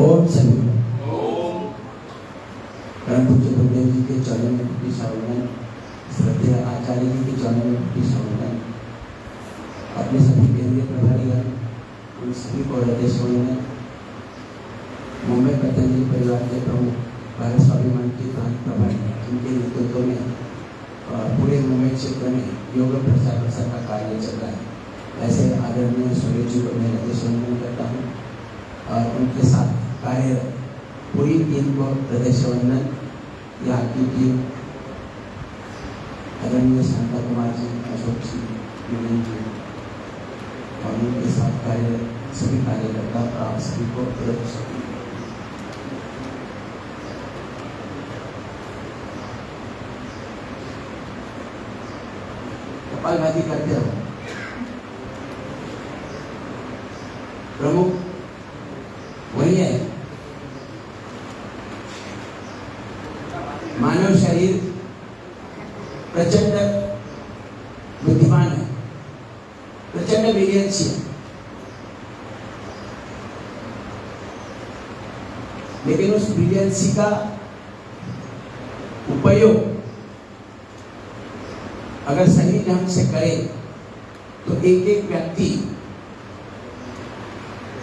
ओम सभी परम पूज्य गुरुदेव जी के चरणों में कोटि सावधान, श्रद्धेय आचार्य जी के चरणों में कोटि सावधान, अपने सभी केंद्रीय प्रभारीगण उन सभी को हृदय से वंदन। मुंबई पतंजलि परिवार के प्रमुख भारत स्वाभिमान के प्रांत प्रभारी जिनके नेतृत्व में पूरे मुंबई क्षेत्र में योग प्रचार प्रसार का कार्य चल रहा है, ऐसे आदरणीय सूर्य जी को मैं हृदय से वंदन करता हूँ और उनके साथ कार्य पूरी टीम को हृदय से वंदन। यहाँ की टीम आदरणीय शांता कुमार जी, अशोक जी, विनय जी और उनके साथ कार्य सभी कार्यकर्ता आप सभी को हृदय से कपालभाति करते रहो। प्रमुख वही है, मानव शरीर प्रचंड बुद्धिमान है, प्रचंड ब्रिलियंसी है, लेकिन उस ब्रिलियंसी का उपयोग अगर सही ढंग से करे तो एक एक व्यक्ति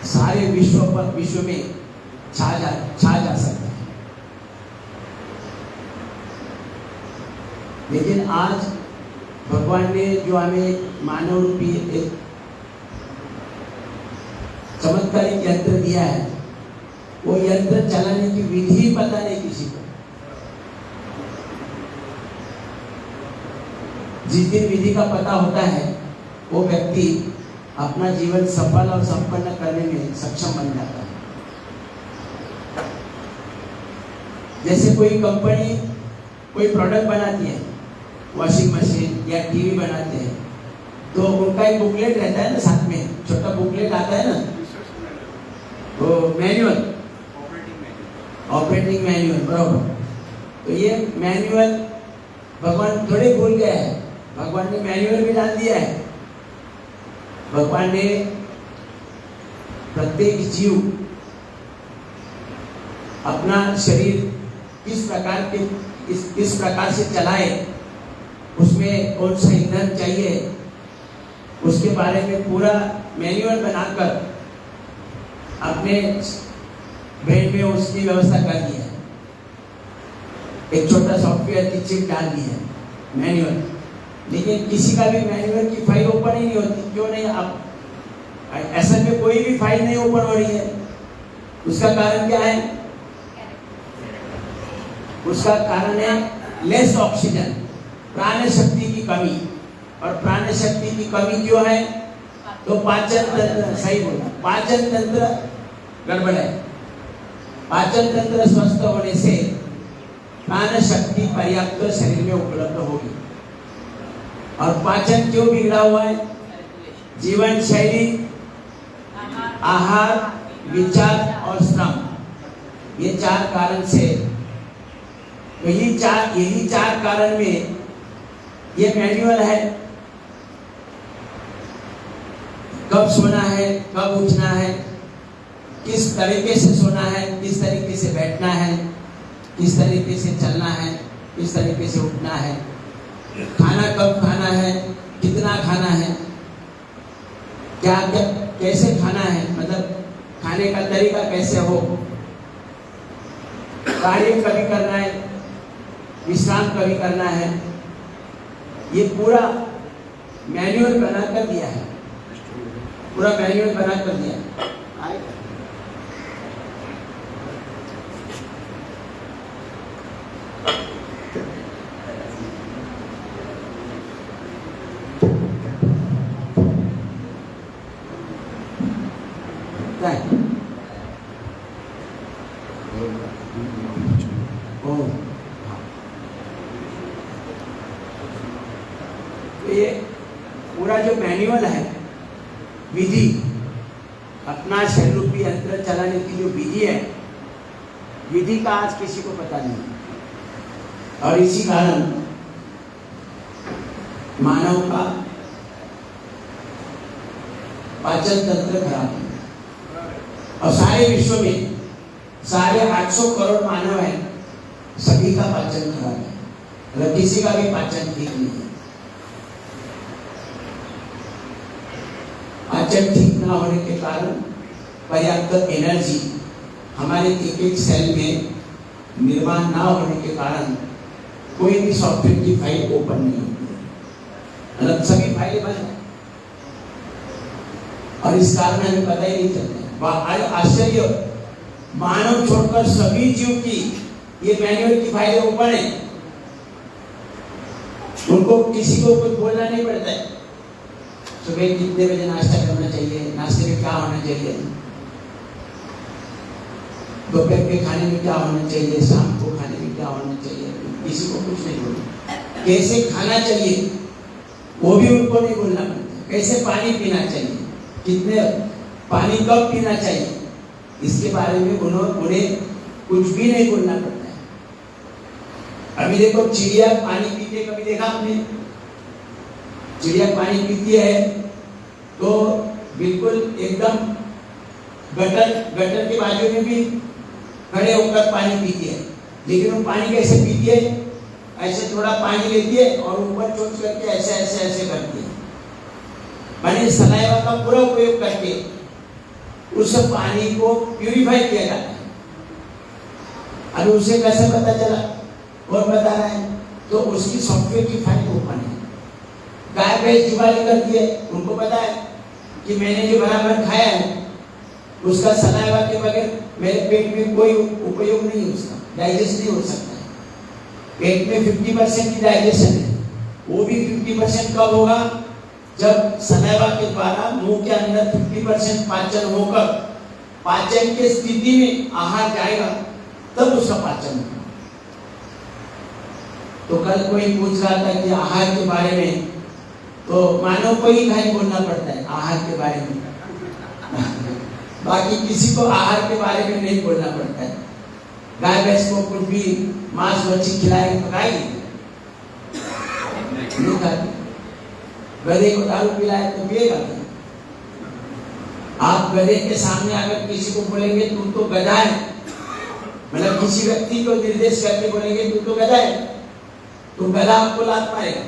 सारे विश्व में छा जा सकता है। लेकिन आज भगवान ने जो हमें मानव रूपी एक चमत्कारिक यंत्र दिया है, वो यंत्र चलाने की विधि पता नहीं किसी को। जिस दिन विधि का पता होता है वो व्यक्ति अपना जीवन सफल और संपन्न करने में सक्षम बन जाता है। जैसे कोई कंपनी कोई प्रोडक्ट बनाती है, वॉशिंग मशीन या टीवी बनाते हैं, तो उनका एक बुकलेट रहता है ना, साथ में छोटा बुकलेट आता है ना, वो मैनुअल, ऑपरेटिंग मैनुअल, बराबर। तो ये मैनुअल भगवान थोड़े भूल गए हैं, भगवान ने मैनुअल भी डाल दिया है। भगवान ने प्रत्येक जीव अपना शरीर किस प्रकार से चलाए, उसमें कौन सा ईंधन चाहिए, उसके बारे में पूरा मैनुअल बनाकर अपने ब्रेन में उसकी व्यवस्था कर दी है। एक छोटा सॉफ्टवेयर की चिप डाल दी है, मैनुअल। लेकिन किसी का भी मैनुअल की फाइल ओपन ही नहीं होती। क्यों नहीं? अब ऐसा में कोई भी फाइल नहीं ओपन हो रही है। उसका कारण क्या है? उसका कारण है लेस ऑक्सीजन, प्राण शक्ति की कमी। और प्राण शक्ति की कमी क्यों है? तो पाचन तंत्र, सही बोला, पाचन तंत्र गड़बड़ है। पाचन तंत्र स्वस्थ होने से प्राण शक्ति पर्याप्त शरीर में उपलब्ध होगी। और पाचन क्यों बिगड़ा हुआ है? जीवन शैली, आहार, विचार और श्रम, ये चार कारण से, तो यही चार कारण में ये मैनुअल है। कब सोना है, कब उठना है, किस तरीके से सोना है, किस तरीके से बैठना है, किस तरीके से चलना है, किस तरीके से उठना है, खाना कब खाना है, कितना खाना है, क्या क्या कैसे खाना है, मतलब खाने का तरीका कैसे हो, कार्य कभी करना है, विश्राम कभी करना है, ये पूरा मैनुअल बना कर दिया है, पूरा मैनुअल बना कर दिया है। तो ये पूरा जो मैनुअल है, विधि, अपना शरीर रूपी यंत्र चलाने की जो विधि है, विधि का आज किसी को पता नहीं। और इसी कारण मानव का पाचन तंत्र खराब है और सारे विश्व में 850 करोड़ मानव है, सभी का पाचन खराब है, मतलब किसी का भी पाचन ठीक नहीं है। पाचन ठीक ना होने के कारण पर्याप्त एनर्जी हमारे एक एक सेल में निर्माण ना होने के कारण कोई भी सॉफ्टवेयर की फाइल ओपन नहीं होती है, मतलब सभी फाइलें बंद है और इस कारण हमें पता ही नहीं चलता। आश्चर्य, मानव छोड़कर सभी जीव की ये मैनुअल की फाइलें ओपन है, उनको किसी को कुछ बोलना नहीं पड़ता है। सुबह कितने बजे नाश्ता करना चाहिए, नाश्ते में क्या होना चाहिए, दोपहर के खाने में क्या होना चाहिए, शाम को खाने में क्या होना चाहिए, किसी को कुछ नहीं बोलना। कैसे खाना चाहिए वो भी उनको नहीं बोलना पड़ता। कैसे पानी पीना चाहिए, कितने पानी कब पीना चाहिए, इसके बारे में उन्हें कुछ भी नहीं बोलना पड़ता है। अभी देखो चिड़िया पानी पीते, कभी देखा आपने? चिड़िया पानी पीती है तो बिल्कुल एकदम गटर के बाजू में भी खड़े होकर पानी पीती है, लेकिन वो पानी कैसे पीती है? ऐसे थोड़ा पानी लेती है और ऊपर चोंच करके ऐसे ऐसे ऐसे करती है, माने सलाइवा का पूरा उपयोग करके उस पानी को प्यूरिफाई किया जाता है। अभी उसे कैसे पता चला? और बता रहा है तो उसकी सॉफ्टवेयर की फाइल ओपन है। गाय भैंस जुगाली करती है, उनको पता है कि मैंने जो बराबर खाया है उसका सलाइवा के बगैर मेरे पेट में कोई उपयोग नहीं है, उसका डाइजेस्ट नहीं हो सकता है। पेट में 50% की डाइजेशन है, वो भी 50% कब होगा? जब सलाइवा के द्वारा मुंह के अंदर 50% पाचन होकर पाचन के स्थिति में आहार जाएगा, तब उसका पाचन होगा। तो कल कोई पूछ रहा था कि आहार के बारे में, तो मानव को ही खाली बोलना पड़ता है आहार के बारे में बाकी किसी को आहार के बारे में नहीं बोलना पड़ता है। गाय भैंस को कुछ भी मांस मच्छी खिलाएगी, पकाएगी नहीं खाती। गधे को दारू पिलाए तो पिएगा। आप गधे के सामने अगर किसी को बोलेंगे तुम तो गधा है, मतलब किसी व्यक्ति को निर्देश करके बोलेंगे तुम तो गधा है, तो गधा आपको लात मारेगा,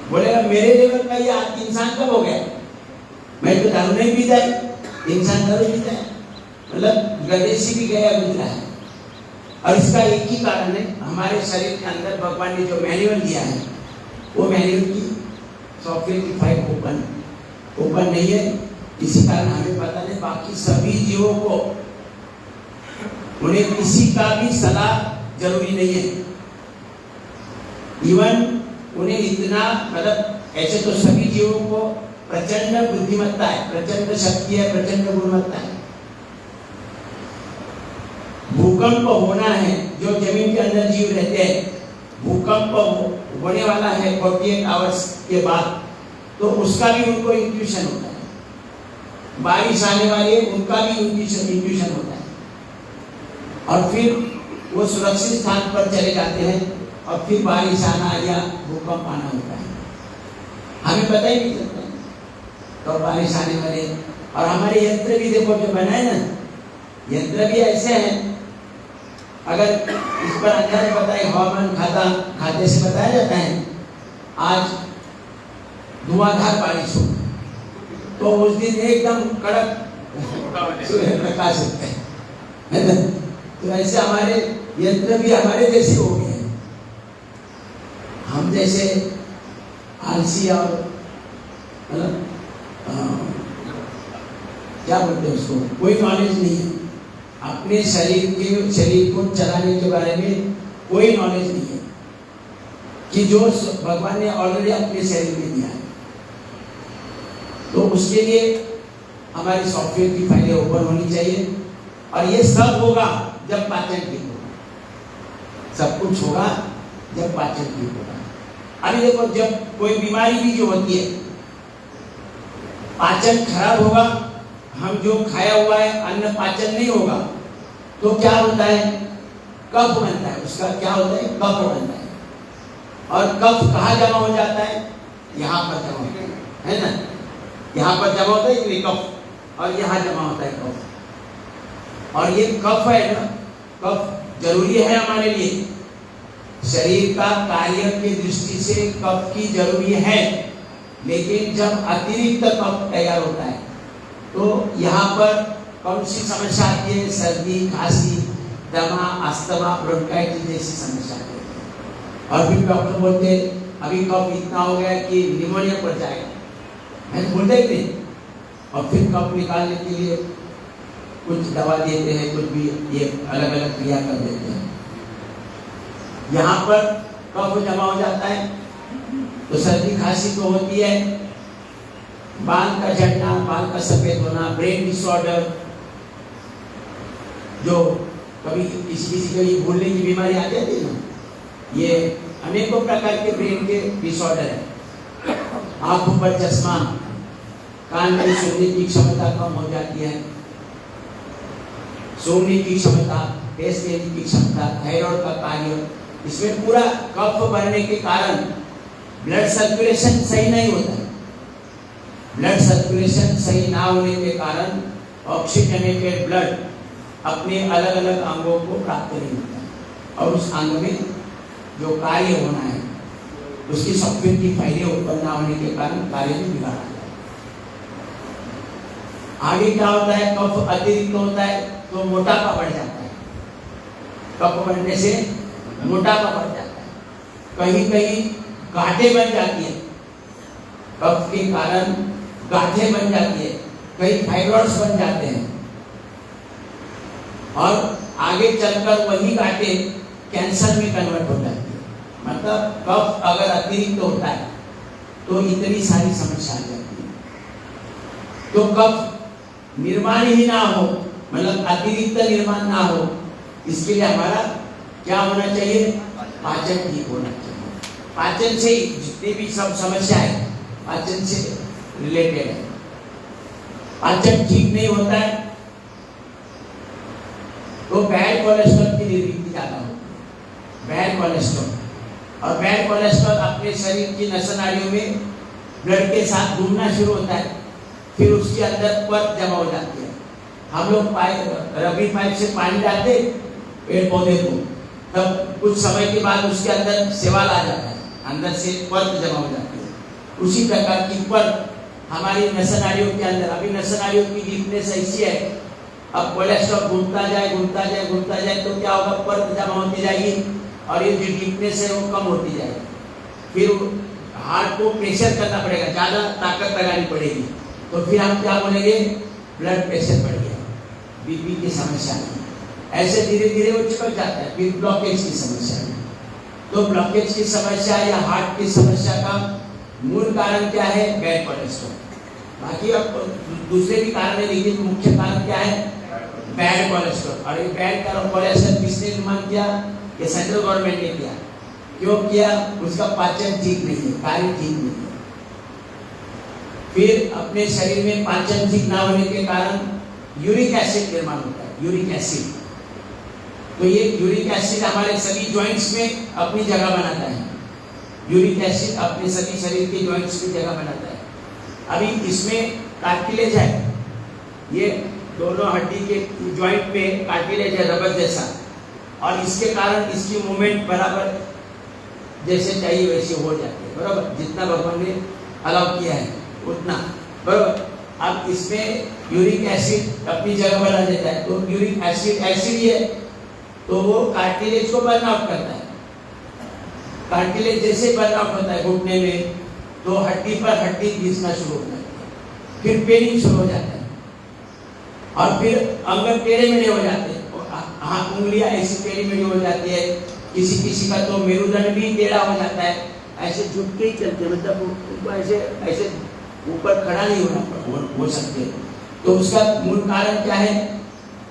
बोलेगा मेरे लेवल का ये इंसान कब हो गया? मैं तो दारू नहीं पीता है, इंसान दारू पीता है, मतलब गधे से भी गया गुजरा है। और इसका एक ही कारण है, हमारे शरीर के अंदर भगवान ने जो मैनुअल दिया है वो मैनुअल की सॉफ्टवेयर की फाइल ओपन नहीं है। इसी कारण हमें पता नहीं, बाकी सभी जीवों को उन्हें किसी का भी सलाह जरूरी नहीं है। इवन उन्हें इतना, मतलब ऐसे तो सभी जीवों को प्रचंड बुद्धिमत्ता है, प्रचंड शक्ति है, प्रचंड गुणवत्ता है। भूकंप होना है, जो जमीन के अंदर जीव रहते हैं, भूकंप होने वाला है 48 आवर्स के बाद, तो उसका भी उनको इंट्यूशन होता है। बारिश आने वाली है, उनका भी इंट्यूशन होता है। और फिर वो सुरक्षित स्थान पर चले जाते हैं और फिर बारिश आना या भूकंप आना होता है, हमें पता ही नहीं चलता तो बारिश आने वाले। और हमारे यंत्र भी देखो जो बनाए ना, यंत्र भी ऐसे हैं, अगर इस पर अंदाज बताए हवामान खाते से बताया जाता है आज धुआंधार बारिश हो, तो उस दिन एकदम कड़क सूर्य प्रकाश होता है ना। तो ऐसे हमारे यंत्र भी हमारे जैसे हो गए हैं, हम जैसे आलसी और मतलब क्या बोलते हैं उसको, कोई नॉलेज नहीं है अपने शरीर को चलाने के बारे में, कोई नॉलेज नहीं है कि जो भगवान ने ऑलरेडी अपने शरीर में दिया है। तो उसके लिए हमारी सॉफ्टवेयर की फाइलें ओपन होनी चाहिए। और ये सब होगा जब पाचन ठीक होगा, सब कुछ होगा जब पाचन ठीक होगा। अभी देखो, जब कोई बीमारी भी जो होती है, पाचन खराब होगा, हम जो खाया हुआ है अन्न पाचन नहीं होगा, तो क्या होता है? कफ बनता है। उसका क्या होता है? कफ बनता है। और कफ कहाँ जमा हो जाता है? यहाँ पर जमा होता है ना, यहाँ पर जमा होता है ये कफ, और यहाँ जमा होता है कफ। और ये कफ है ना, कफ जरूरी है हमारे लिए, शरीर का कार्य की दृष्टि से कफ की जरूरी है, लेकिन जब अतिरिक्त कफ तैयार होता है तो यहाँ पर कौन सी समस्या आती है? सर्दी, खांसी, दमा, अस्थमा, ब्रोंकाइटिस जैसी समस्या आती है। और फिर डॉक्टर बोलते हैं अभी कफ इतना हो गया कि निमोनिया पड़ जाएगा, मैं बोलते ही नहीं, और फिर कफ निकालने के लिए कुछ दवा देते हैं, कुछ भी ये अलग अलग क्रिया कर देते हैं। यहाँ पर कफ जमा हो जाता है तो सर्दी खांसी तो होती है, बाल का झड़ना, बाल का सफेद होना, ब्रेन डिसऑर्डर, जो कभी किसी को ये भूलने की बीमारी आ जाती है ना, ये अनेकों प्रकार के ब्रेन के डिसऑर्डर है। आंखों पर चश्मा, कान में सुनने की क्षमता कम हो जाती है, सूंघने की क्षमता, टेस्ट लेने की क्षमता, थायराइड का कार्य, इसमें पूरा कफ बढ़ने के कारण ब्लड सर्कुलेशन सही नहीं होता है। ब्लड सर्कुलेशन सही ना होने के कारण ऑक्सीजनेटेड ब्लड अपने अलग अलग अंगों को प्राप्त नहीं होता है, और उस अंग में जो कार्य होना है उसकी सॉफ्टवेयर की फाइलें उत्पन्न ना होने के कारण कार्य में बिगाड़ आता है। आगे क्या होता है? कफ अतिरिक्त होता है तो मोटापा बढ़ जाता है, कफ बढ़ने से मोटापा बढ़ जाता है, कहीं कहीं गांठें बन जाती है, कफ के कारण गांठें बन जाती है, कई फाइब्रॉइड्स बन जाते हैं, और आगे चलकर वही गांठें कैंसर में कन्वर्ट हो जाती है। मतलब कफ अगर अतिरिक्त होता है तो इतनी सारी समस्या आ जाती है। तो कफ निर्माण ही ना हो, मतलब अतिरिक्त निर्माण ना हो, इसके लिए हमारा क्या होना चाहिए? पाचन ठीक होना चाहिए। पाचन से जितनी भी सब समस्या है पाचन से रिलेटेड है। पाचन ठीक नहीं होता है तो बैड कोलेस्ट्रॉल की निर्मित ज्यादा होती है, बैड कोलेस्ट्रॉल, और बैड कोलेस्ट्रॉल अपने शरीर की नस नाड़ियों में ब्लड के साथ घूमना शुरू होता है, फिर उसके अंदर परत जमा हो जाती है। हम लोग रबी पाइप से पानी डालते पेड़ पौधे को, तब कुछ समय के बाद उसके अंदर सेवाल आ जाता है, अंदर से परत जमा हो जाती है। उसी प्रकार की परत हमारी नस नाड़ियों के अंदर, अभी नस नाड़ियों की डीपनेस ऐसी है, अब कोलेस्ट्रॉल घूमता जाए तो क्या होगा? परत जमा होती जाएगी और ये जो डीपनेस है वो कम होती जाएगी। फिर हार्ट को प्रेशर करना पड़ेगा, ज्यादा ताकत लगानी पड़ेगी, तो फिर हम क्या बोलेंगे? ब्लड प्रेशर बढ़ गया, बीपी की समस्या नहीं। ऐसे धीरे धीरे वो चिपक जाता है। फिर ब्लॉकेज की समस्या है, तो ब्लॉकेज की समस्या या हार्ट की समस्या का मूल कारण क्या है? Bad cholesterol. बाकी अब दूसरे भी कारण है, लेकिन मुख्य कारण क्या है? Bad cholesterol. और ये बैड कोलेस्ट्रॉल किसने निर्माण किया? ये सेंट्रल गवर्नमेंट ने किया। क्यों किया? उसका पाचन ठीक नहीं है, कार्य ठीक नहीं है। फिर अपने शरीर में पाचन ठीक ना होने के कारण यूरिक एसिड निर्माण होता है, यूरिक एसिड। तो ये यूरिक एसिड हमारे सभी जॉइंट्स में अपनी जगह बनाता है, यूरिक एसिड अपने सभी शरीर के जॉइंट्स में जगह बनाता है। अभी इसमें कार्टिलेज है, ये दोनों हड्डी के जॉइंट पे कार्टिलेज है, रबर जैसा, और इसके कारण इसकी मूवमेंट बराबर जैसे चाहिए वैसे हो जाती है, बराबर जितना भगवान ने अलाउ किया है उतना, बराबर। अब इसमें यूरिक एसिड अपनी जगह बना देता है, तो यूरिक एसिड ही है, तो वो कार्टिलेज को बर्न आउट करता है। कार्टिलेज जैसे बर्न आउट होता है घुटने में, तो हड्डी पर हड्डी घिसना शुरू होता है, फिर पेनिंग शुरू हो जाता है, और फिर अंग टेढ़े मेढ़े हो जाते हैं, हाथ उंगलियां ऐसी टेढ़ी मेढ़ी हो जाती है, किसी का तो मेरुदंड भी टेढ़ा हो जाता है, ऐसे झुक के ही चलते, मतलब उनको ऐसे ऊपर खड़ा नहीं हो सकते। तो उसका मूल कारण क्या है?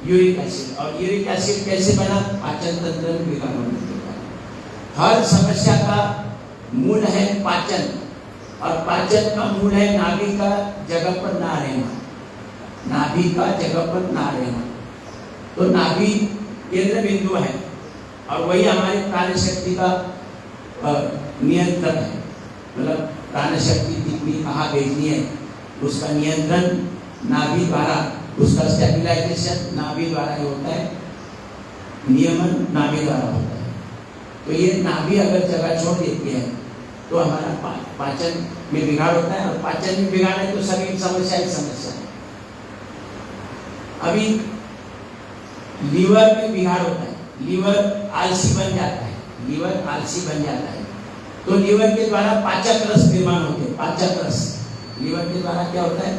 Uric acid. और यूरिक एसिड कैसे बना? पाचन तंत्र में बिगाड़ होने के कारण। हर समस्या का मूल है पाचन, और पाचन का मूल है नाभि का जगह पर ना रहना, नाभि का जगह पर ना रहना। तो नाभि केंद्र बिंदु है, और वही हमारी प्राण शक्ति का नियंत्रण है, मतलब प्राण शक्ति कितनी कहाँ भेजनी है उसका नियंत्रण नाभि द्वारा उसका स्टेबलाइजेशन नाभि द्वारा ही होता है, नियमन नाभि द्वारा होता है। तो ये नाभि अगर जगह छोड़ देती है तो हमारा पाचन में बिगाड़ होता है, और पाचन में बिगाड़ है तो सभी समस्या ही समस्या है। अभी लीवर में बिगाड़ होता है, लीवर आलसी बन जाता है, लीवर आलसी बन जाता है, तो लीवर के द्वारा पाचक रस निर्माण होते हैं। पाचक रस, लीवर के द्वारा क्या होता है?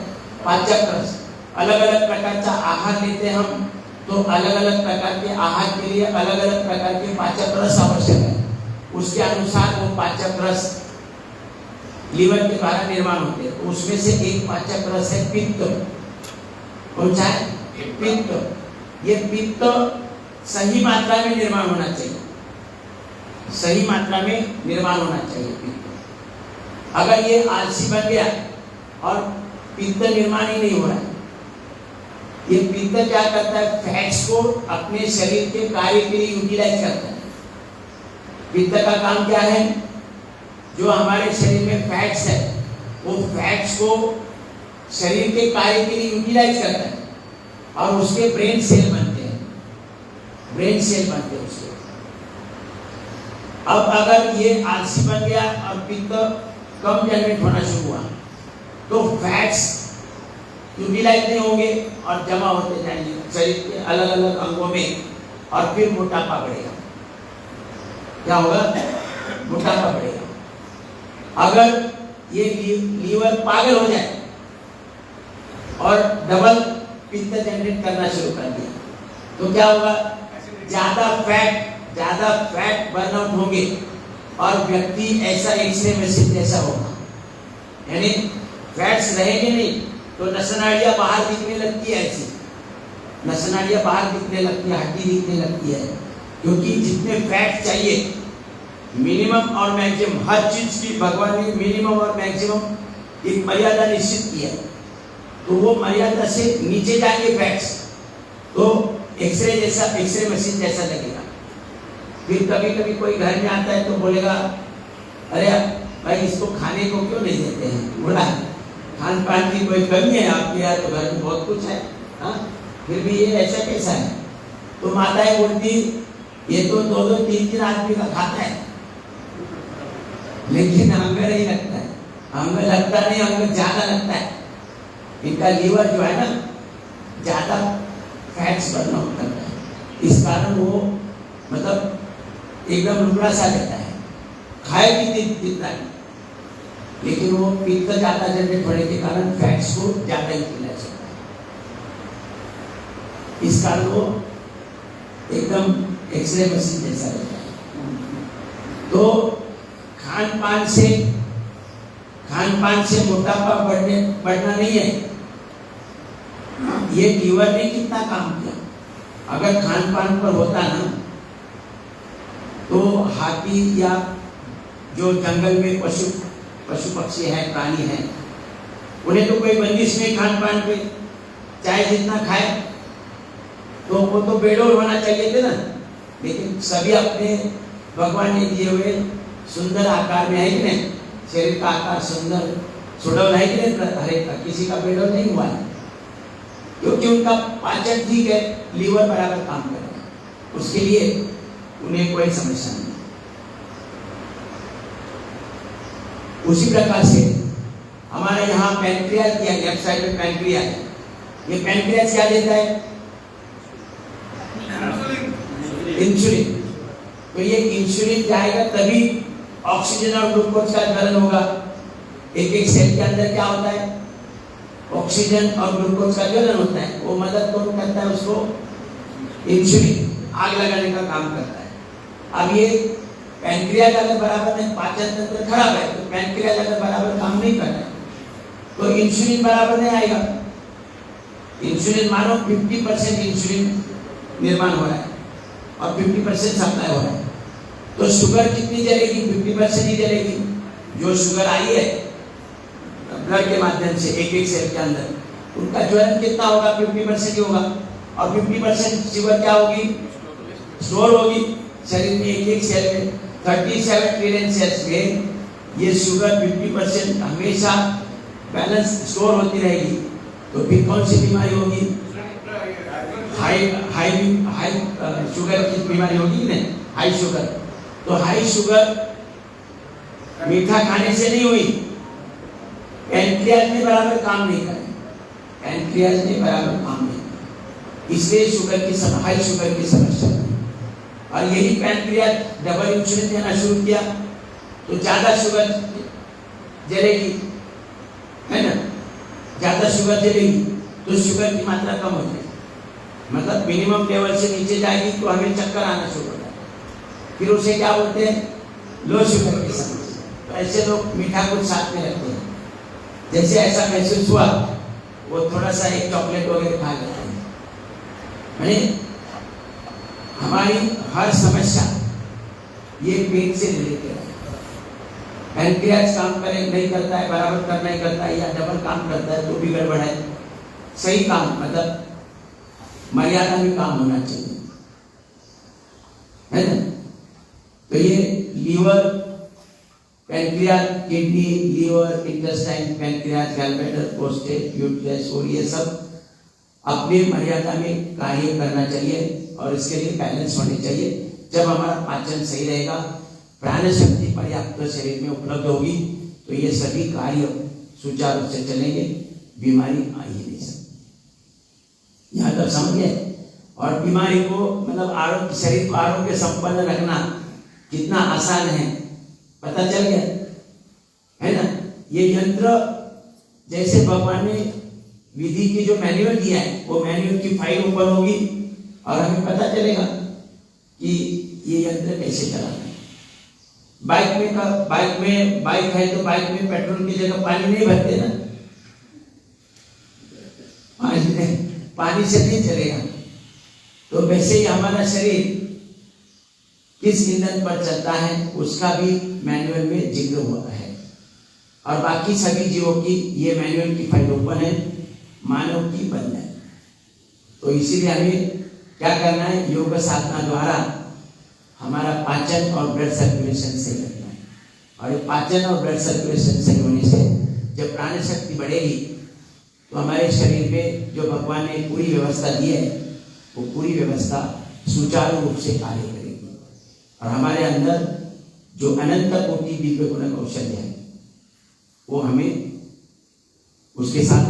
पाचक रस। अलग अलग प्रकार का आहार लेते हैं हम, तो अलग अलग प्रकार के आहार के लिए अलग अलग प्रकार के पाचक रस आवश्यक है। उसके अनुसार वो पाचक रस लीवर के द्वारा निर्माण होते हैं। तो उसमें से एक पाचक रस है पित्त। कौन सा है? पित्त। ये पित्त सही मात्रा में निर्माण होना चाहिए, सही मात्रा में निर्माण होना चाहिए पित्त। अगर ये आलसी बन गया और पित्त निर्माण ही नहीं हो रहा है, ये पित्त क्या करता है? फैट्स को अपने शरीर के कार्य के लिए यूटिलाइज करता है। पित्त का काम क्या है? जो हमारे शरीर में फैट्स है, वो फैट्स को शरीर के कार्य के लिए यूटिलाइज करता है, और उसके ब्रेन सेल बनते हैं, ब्रेन सेल बनते हैं उसके। अब अगर ये आलसी बन गया और पित्त कम जनरेट होना शुरू हुआ, तो फैट्स यूटिलाइज नहीं होंगे और जमा होते जाएंगे शरीर के अलग अलग अंगों में, और फिर मोटापा बढ़ेगा। क्या होगा? मोटापा बढ़ेगा। अगर ये लीवर पागल हो जाए और डबल पित्त जनरेट करना शुरू कर दिया, तो क्या होगा? ज्यादा फैट बर्नआउट होंगे, और व्यक्ति ऐसा एक्सरे मशीन जैसा होगा। यानी फैट्स रहेंगे नहीं तो नसनाड़ियां बाहर दिखने लगती है, ऐसी नसनाड़ियां बाहर दिखने लगती है, हड्डी दिखने लगती है, क्योंकि जितने फैट चाहिए मिनिमम और मैक्सिमम, हर चीज की भगवान ने मिनिमम और मैक्सिमम एक मर्यादा निश्चित की है, तो वो मर्यादा से नीचे जाएंगे फैट्स, तो एक्सरे जैसा, एक्सरे मशीन जैसा लगेगा। फिर कभी कभी कोई घर में आता है तो बोलेगा, अरे भाई इसको खाने को क्यों नहीं देते हैं? बोला खान पान की कोई कमी है आपके यहाँ? तो घर में बहुत कुछ है, हाँ, फिर भी ये ऐसा कैसा है? तो माताएं बोलती ये तो 2-2, 3-3 आदमी का खाता है, लेकिन अंग नहीं लगता है, अंग लगता नहीं, अंग ज्यादा लगता है। इनका लीवर जो है ना, ज्यादा फैट्स बर्न आउट करता है, इस कारण वो मतलब एकदम लुबड़ा सा रहता है, खाए भी जितना नहीं, लेकिन वो पित्त ज्यादा जनरेट होने के कारण फैट्स को ज्यादा यूटिलाइज होता है, इस कारण वो एकदम एक्सरे मशीन जैसा रहता है। तो खान पान से मोटापा बढ़ना नहीं है, ये लीवर ने कितना काम किया। अगर खान पान पर होता ना, तो हाथी या जो जंगल में पशु पक्षी है, प्राणी है, उन्हें तो कोई बंदिश नहीं खान पान पे, चाहे जितना खाए, तो वो तो बेडोल होना चाहिए थे ना, लेकिन सभी अपने भगवान ने दिए हुए सुंदर आकार में है कि नहीं? शरीर का आकार सुंदर सुडौल है कि नहीं? हरेक का, किसी का बेडोल नहीं हुआ है, क्योंकि उनका पाचन ठीक है, लीवर बराबर काम कर रहा है, उसके लिए उन्हें कोई समस्या नहीं। उसी प्रकार से हमारे यहाँ पैंक्रियाज दिया, लेफ्ट साइड में पैंक्रियाज है। ये पैंक्रियाज क्या देता है? इंसुलिन। तो ये इंसुलिन जाएगा तभी ऑक्सीजन और ग्लूकोज का ज्वलन होगा। एक एक सेल के अंदर क्या होता है? ऑक्सीजन और ग्लूकोज का ज्वलन होता है। वो मदद कौन करता है उसको? इंसुलिन आग लगाने का काम करता है। अब ये पैंक्रियाज अगर बराबर नहीं, पाचन तंत्र खराब है, तो पैंक्रियाज अगर बराबर काम नहीं कर रहा है तो इंसुलिन बराबर नहीं आएगा। इंसुलिन मानो 50% इंसुलिन निर्माण हो रहा है और 50% सप्लाई हो रहा है, तो शुगर कितनी जलेगी? 50% ही जलेगी। जो शुगर आई है ब्लड के माध्यम से एक एक सेल के अंदर, उनका ज्वलन कितना होगा? 50% ही होगा। और 50% शुगर क्या होगी? स्टोर होगी शरीर में, एक एक सेल में 37 ट्रिलियन सेल्स में ये शुगर 50% हमेशा बैलेंस स्टोर होती रहेगी। तो फिर कौन सी बीमारी होगी? हाई हाई हाई शुगर की बीमारी होगी नहीं, हाई शुगर। तो हाई शुगर मीठा खाने से नहीं हुई, पैंक्रियाज ने बराबर काम नहीं करे, पैंक्रियाज ने बराबर काम नहीं करे, इसलिए शुगर की हाई शुगर की समस्या हुई। और यही पैंक्रियाज डबल इंसुलिन देना शुरू किया तो ज्यादा शुगर जलेगी, है ना, ज्यादा शुगर जलेगी तो शुगर की मात्रा कम हो जाएगी, मतलब मिनिमम लेवल से नीचे जाएगी तो हमें चक्कर आना शुरू हो जाएगा, फिर उसे क्या बोलते हैं, लो शुगर की समस्या। तो ऐसे लोग मीठा कुछ साथ में रखते हैं, जैसे ऐसा महसूस हुआ वो थोड़ा सा एक चॉकलेट वगैरह खा लेते हैं। हमारी हर समस्या ये पेट से रिलेटेड है। पैंक्रियाज काम करे नहीं करता है, बराबर करना ही करता है, या डबल काम करता है तो भी गड़बड़ है। सही काम मतलब मर्यादा में काम होना चाहिए, है ना। तो ये liver, pancreas, kidney, liver, intestine, pancreas, gallbladder, prostate, uterus और ये सब अपनी मर्यादा में कार्य करना चाहिए और इसके लिए बैलेंस होने चाहिए। जब हमारा पाचन सही रहेगा, प्राण शक्ति पर्याप्त शरीर में उपलब्ध होगी तो ये सभी कार्य सुचारू रूप से चलेंगे, बीमारी आ ही नहीं सकती। यहाँ तक समझ गए। और बीमारी को मतलब आरोग्य, शरीर को आरोग्य संपन्न रखना कितना आसान है पता चल गया, है ना। ये यंत्र जैसे भगवान ने विधि की जो मैन्युअल दिया है वो मैन्युअल की फाइल ओपन होगी और हमें पता चलेगा कि ये यंत्र कैसे चलाना है। बाइक है तो बाइक में पेट्रोल की जगह पानी नहीं भरते ना, पानी से नहीं चलेगा। तो वैसे ही हमारा शरीर किस ईंधन पर चलता है उसका भी मैनुअल में जिक्र हुआ है। और बाकी सभी जीवों की ये मैनुअल की फाइल ओपन है, मानव की बंद है। तो इसीलिए हमें क्या करना है, योग साधना द्वारा हमारा पाचन और ब्लड सर्कुलेशन सही रखना है। और ये पाचन और ब्लड सर्कुलेशन सही होने से जब प्राण शक्ति बढ़ेगी तो हमारे शरीर में जो भगवान ने पूरी व्यवस्था दी है वो पूरी व्यवस्था सुचारू रूप से कार्य करेगी। और हमारे अंदर जो अनंत कोटि दिव्य गुण कौशल्य है वो हमें उसके साथ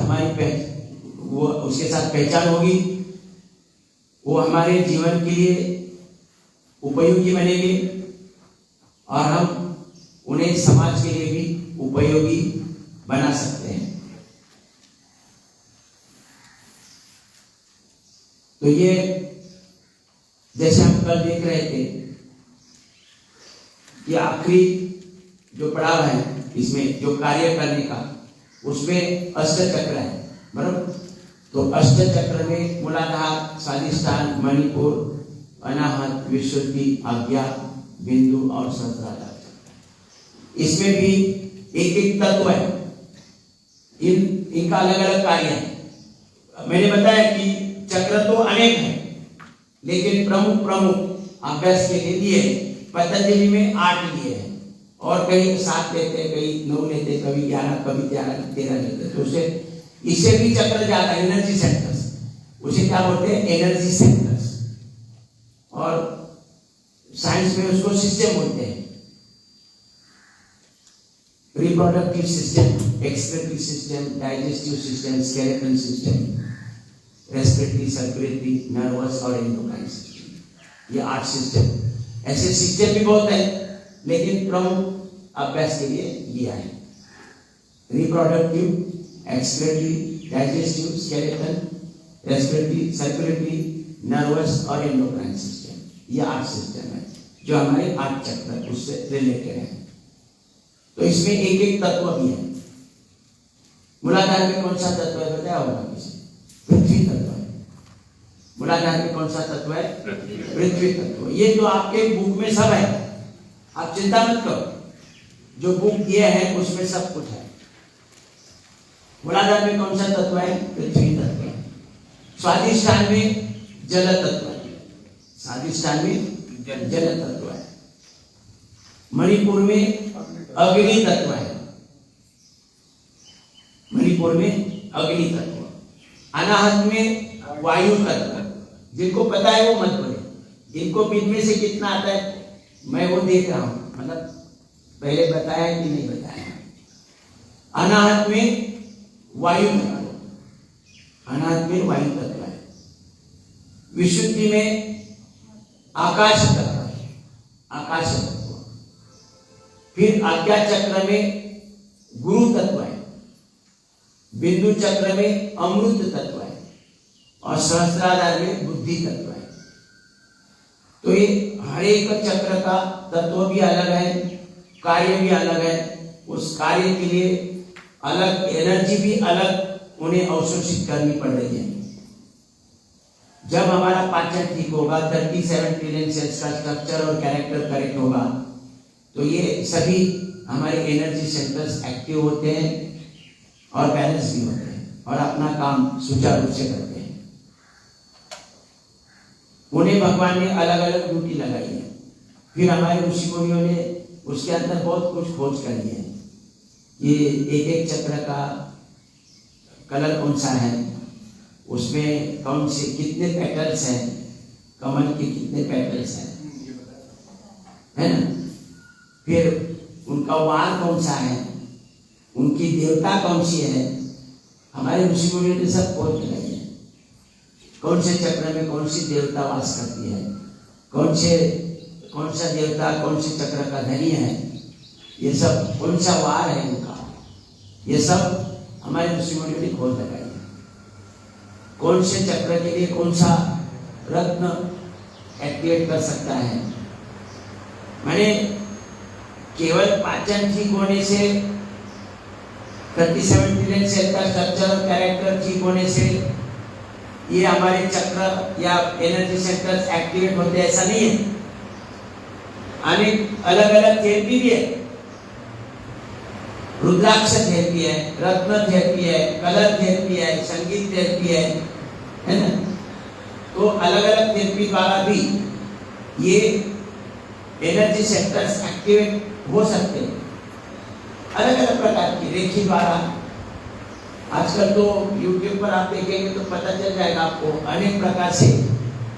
उसके साथ पहचान होगी, वो हमारे जीवन के लिए उपयोगी बनेंगे और हम उन्हें समाज के लिए भी उपयोगी बना सकते हैं। तो ये जैसे हम कल देख रहे थे कि आखिरी जो पड़ाव है इसमें जो कार्य करने का उसमें अष्ट चक्र है, बराबर। तो अष्ट चक्र में मूलाधार, स्वादिष्ठान, मणिपुर, अनाहत, विशुद्धि, आज्ञा, बिंदु और सहस्रार। इसमें भी एक एक तत्व है, इनका अलग अलग कार्य है। मैंने बताया कि चक्र तो अनेक है लेकिन प्रमुख अभ्यास के लिए दिए पतंजलि में 8 लिए हैं और कहीं 7 लेते, कहीं 9 लेते, कभी 11, कभी 13 लेते। तो उससे इससे भी चक्र ज्यादा, एनर्जी सेंटर्स, उसे क्या बोलते हैं, एनर्जी सेंटर्स। और साइंस में उसको सिस्टम बोलते हैं, reproductive system, excretory system, digestive system, skeletal system, respiratory, circulatory, nervous और एंडोक्राइन सिस्टम। ये 8 सिस्टम। ऐसे सिस्टम भी बहुत है लेकिन प्रमुख अभ्यास के लिए लिया है। Reproductive, excretory, digestive, skeletal, respiratory, circulatory, nervous और एंडोक्राइन सिस्टम। ये 8 सिस्टम है जो हमारे 8 चक्र उससे रिलेटेड है। तो इसमें एक एक तत्व भी है। मूलाधार में कौन सा तत्व है बताया होगा किसी? पृथ्वी तत्व है। मूलाधार में कौन सा तत्व है? पृथ्वी तत्व। ये तो आपके बुक में सब है, आप चिंता मत करो, जो बुक दिए है उसमें सब कुछ है। मूलाधार में कौन सा तत्व है? पृथ्वी तत्व है। स्वादिष्ठान में जल तत्व है, स्वादिष्ठान में जल तत्व है। मणिपुर में अग्नि तत्व है, मणिपुर में अग्नि तत्व। अनाहत में वायु तत्व। जिनको पता है वो मत बोले, जिनको बीच में से कितना आता है मैं वो देख रहा हूं, मतलब पहले बताया कि नहीं बताया। अनाहत में वायु तत्व, अनाहत में वायु तत्व है। विशुद्धि में आकाश तत्व है, आकाश तत्व। फिर आज्ञा चक्र में गुरु तत्व है, बिंदु चक्र में अमृत तत्व है और सहस्त्राधार में बुद्धि तत्व है। तो ये हर एक चक्र का तत्व भी अलग है, कार्य भी अलग है। उस कार्य के लिए अलग एनर्जी भी अलग उन्हें अवशोषित करनी पड़ रही है। जब हमारा पाचन ठीक होगा, 37 ट्रिलियन सेल्स का स्ट्रक्चर और कैरेक्टर करेक्ट होगा, तो ये सभी हमारे एनर्जी सेंटर्स एक्टिव होते हैं और बैलेंस भी होते हैं और अपना काम सुचारू रूप से करते हैं। उन्हें भगवान ने अलग अलग ड्यूटी लगाई है। फिर हमारे ऋषि मुनियों ने उसके अंदर बहुत कुछ खोज करी है। ये एक एक चक्र का कलर कौन सा है, उसमें कौन से कितने पेटल्स हैं, कमल के कितने पेटल्स हैं, है ना। फिर उनका वार कौन सा है, उनकी देवता कौन सी है, हमारे ऋषि मुनियों ने सब खोज लगाई है। कौन से चक्र में कौन सी देवता वास करती है, कौन सा देवता कौन से चक्र का धनी है, ये सब कौन सा वार है उनका, ये सब हमारे ऋषि मुनियों ने खोज लगाई है। कौन से चक्र के लिए कौन सा रत्न एक्टिवेट कर सकता है। मैंने केवल पाचन ठीक होने से, 37 ट्रिलियन सेल का स्ट्रक्चर और कैरेक्टर ठीक होने से ये हमारे चक्र या एनर्जी सेंटर्स एक्टिवेट होते हैं, ऐसा नहीं है। अनेक अलग अलग थेरेपी भी है, रुद्राक्ष थेरेपी है, रत्न थेरेपी है, कलर थेरेपी है, संगीत थेरेपी है ना। तो अलग अलग थेरेपी द्वारा भी ये एनर्जी सेंटर्स एक्टिवेट हो सकते हैं, अलग अलग प्रकार की रेखी द्वारा। आजकल तो YouTube पर आप देखेंगे तो पता चल जाएगा आपको, अनेक प्रकार से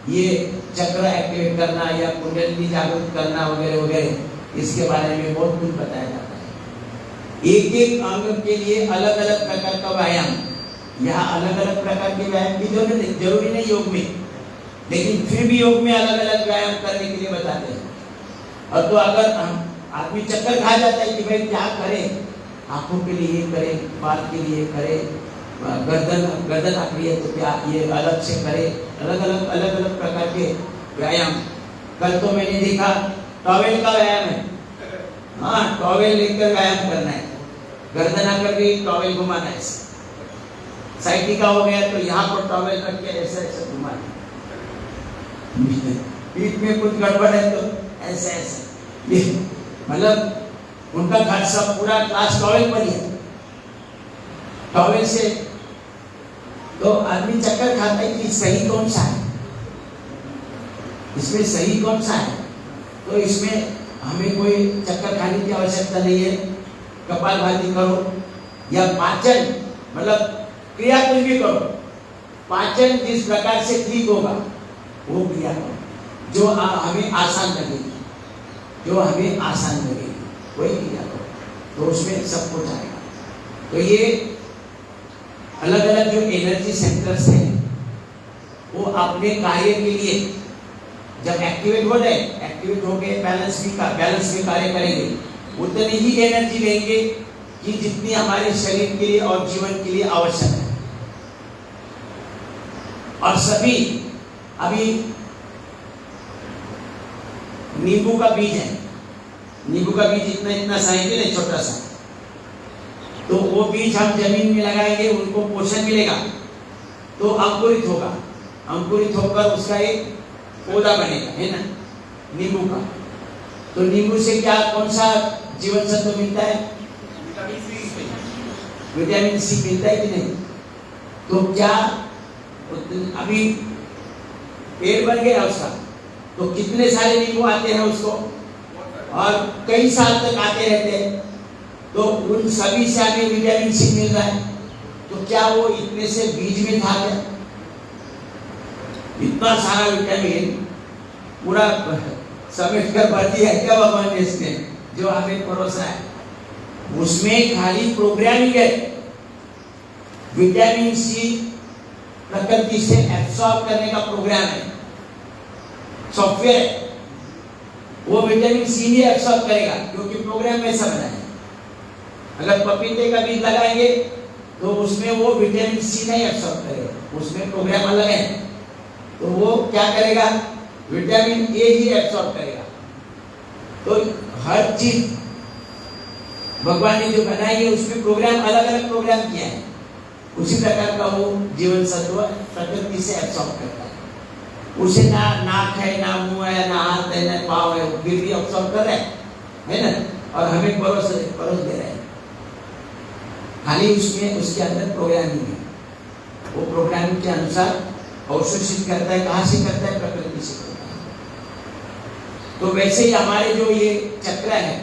ये चक्र एक्टिवेट करना या कुंडलिनी जागृत करना वगैरह वगैरह, इसके बारे में बहुत कुछ बताया जाता है। एक एक अंग के लिए अलग अलग प्रकार का व्यायाम, यहाँ अलग अलग प्रकार के व्यायाम की जरूरी नहीं योग में, लेकिन फिर भी योग में अलग अलग व्यायाम करने के लिए बताते हैं। और तो अगर हम आदमी चक्कर खा जाता है कि भाई क्या करें, आंखों के लिए ये करे, बाल के लिए करे, गर्दन आखिरी है तो क्या ये अलग से करे, अलग अलग प्रकार के व्यायाम। कल तो मैंने देखा टॉवेल का व्यायाम है, हाँ टॉवेल लेकर व्यायाम करना है, गर्दन आकर भी टॉवेल घुमाना है, साइटी का हो गया तो यहाँ पर टॉवेल रख के ऐसा ऐसा घुमाना, पीठ में कुछ गड़बड़ है तो ऐसा ऐसा, मतलब उनका घर सब पूरा क्लास टॉवेल पर ही है। टॉवेल से तो आदमी चक्कर खाता है कि सही कौन सा है, इसमें सही कौन सा है। तो इसमें हमें कोई चक्कर खाने की आवश्यकता नहीं है। कपालभाति करो या पाचन, मतलब क्रिया कुछ भी करो, पाचन जिस प्रकार से ठीक होगा वो क्रिया करो, जो हमें आसान लगेगी, जो हमें आसान लगेगी वही क्रिया करो, तो उसमें सब कुछ आएगा। तो ये अलग अलग जो एनर्जी सेंटर्स हैं वो अपने कार्य के लिए जब एक्टिवेट हो जाए, एक्टिवेट हो गए बैलेंस में कार्य करेंगे, उतनी ही एनर्जी लेंगे कि जितनी हमारे शरीर के लिए और जीवन के लिए आवश्यक है। और सभी अभी नींबू का बीज है, नींबू का बीज इतना साइकिल है छोटा सा, तो वो बीज हम जमीन में लगाएंगे, उनको पोषण मिलेगा तो अंकुरित होगा, अंकुरित होकर उसका एक पौधा बनेगा, है ना, नींबू का। तो नींबू से क्या कौन सा जीवन सत्व मिलता है, विटामिन सी मिलता है कि नहीं। तो क्या अभी पेड़ बन गया उसका, तो कितने सारे नींबू आते हैं उसको और कई साल तक आते रहते हैं, तो उन सभी से हमें विटामिन सी मिल रहा है। तो क्या वो इतने से बीज में था क्या, इतना सारा विटामिन पूरा समेट कर भर दिया क्या भगवान ने इसने जो हमें परोसा है। उसमें खाली प्रोग्रामिंग है। विटामिन सी प्रकृति से एब्सॉर्ब करने का प्रोग्राम है, सॉफ्टवेयर है। वो विटामिन सी ही एब्सॉर्ब करेगा क्योंकि प्रोग्राम वैसा बना है। अगर पपीते का बीज लगाएंगे तो उसमें वो विटामिन सी नहीं एब्सॉर्ब करेगा, उसमें प्रोग्राम अलग है। तो वो क्या करेगा, विटामिन ए ही एब्सॉर्ब करेगा। तो हर चीज भगवान ने जो बनाई है उसमें प्रोग्राम अलग अलग प्रोग्राम किया है। उसी प्रकार का वो जीवन सत्व प्रकृति से एब्सॉर्ब करता है। उसे ना नाक है, ना मुंह है, ना हाथ है, ना पाँव है, फिर भी एब्सॉर्ब कर रहा है ना, और हमें परोस दे रहे हैं। खाली उसमें उसके अंदर प्रोग्रामिंग है। वो प्रोग्रामिंग के अनुसार अवशोषित करता है। कहाँ से करता है? प्रकृति से करता है। तो वैसे ही हमारे जो ये चक्र है,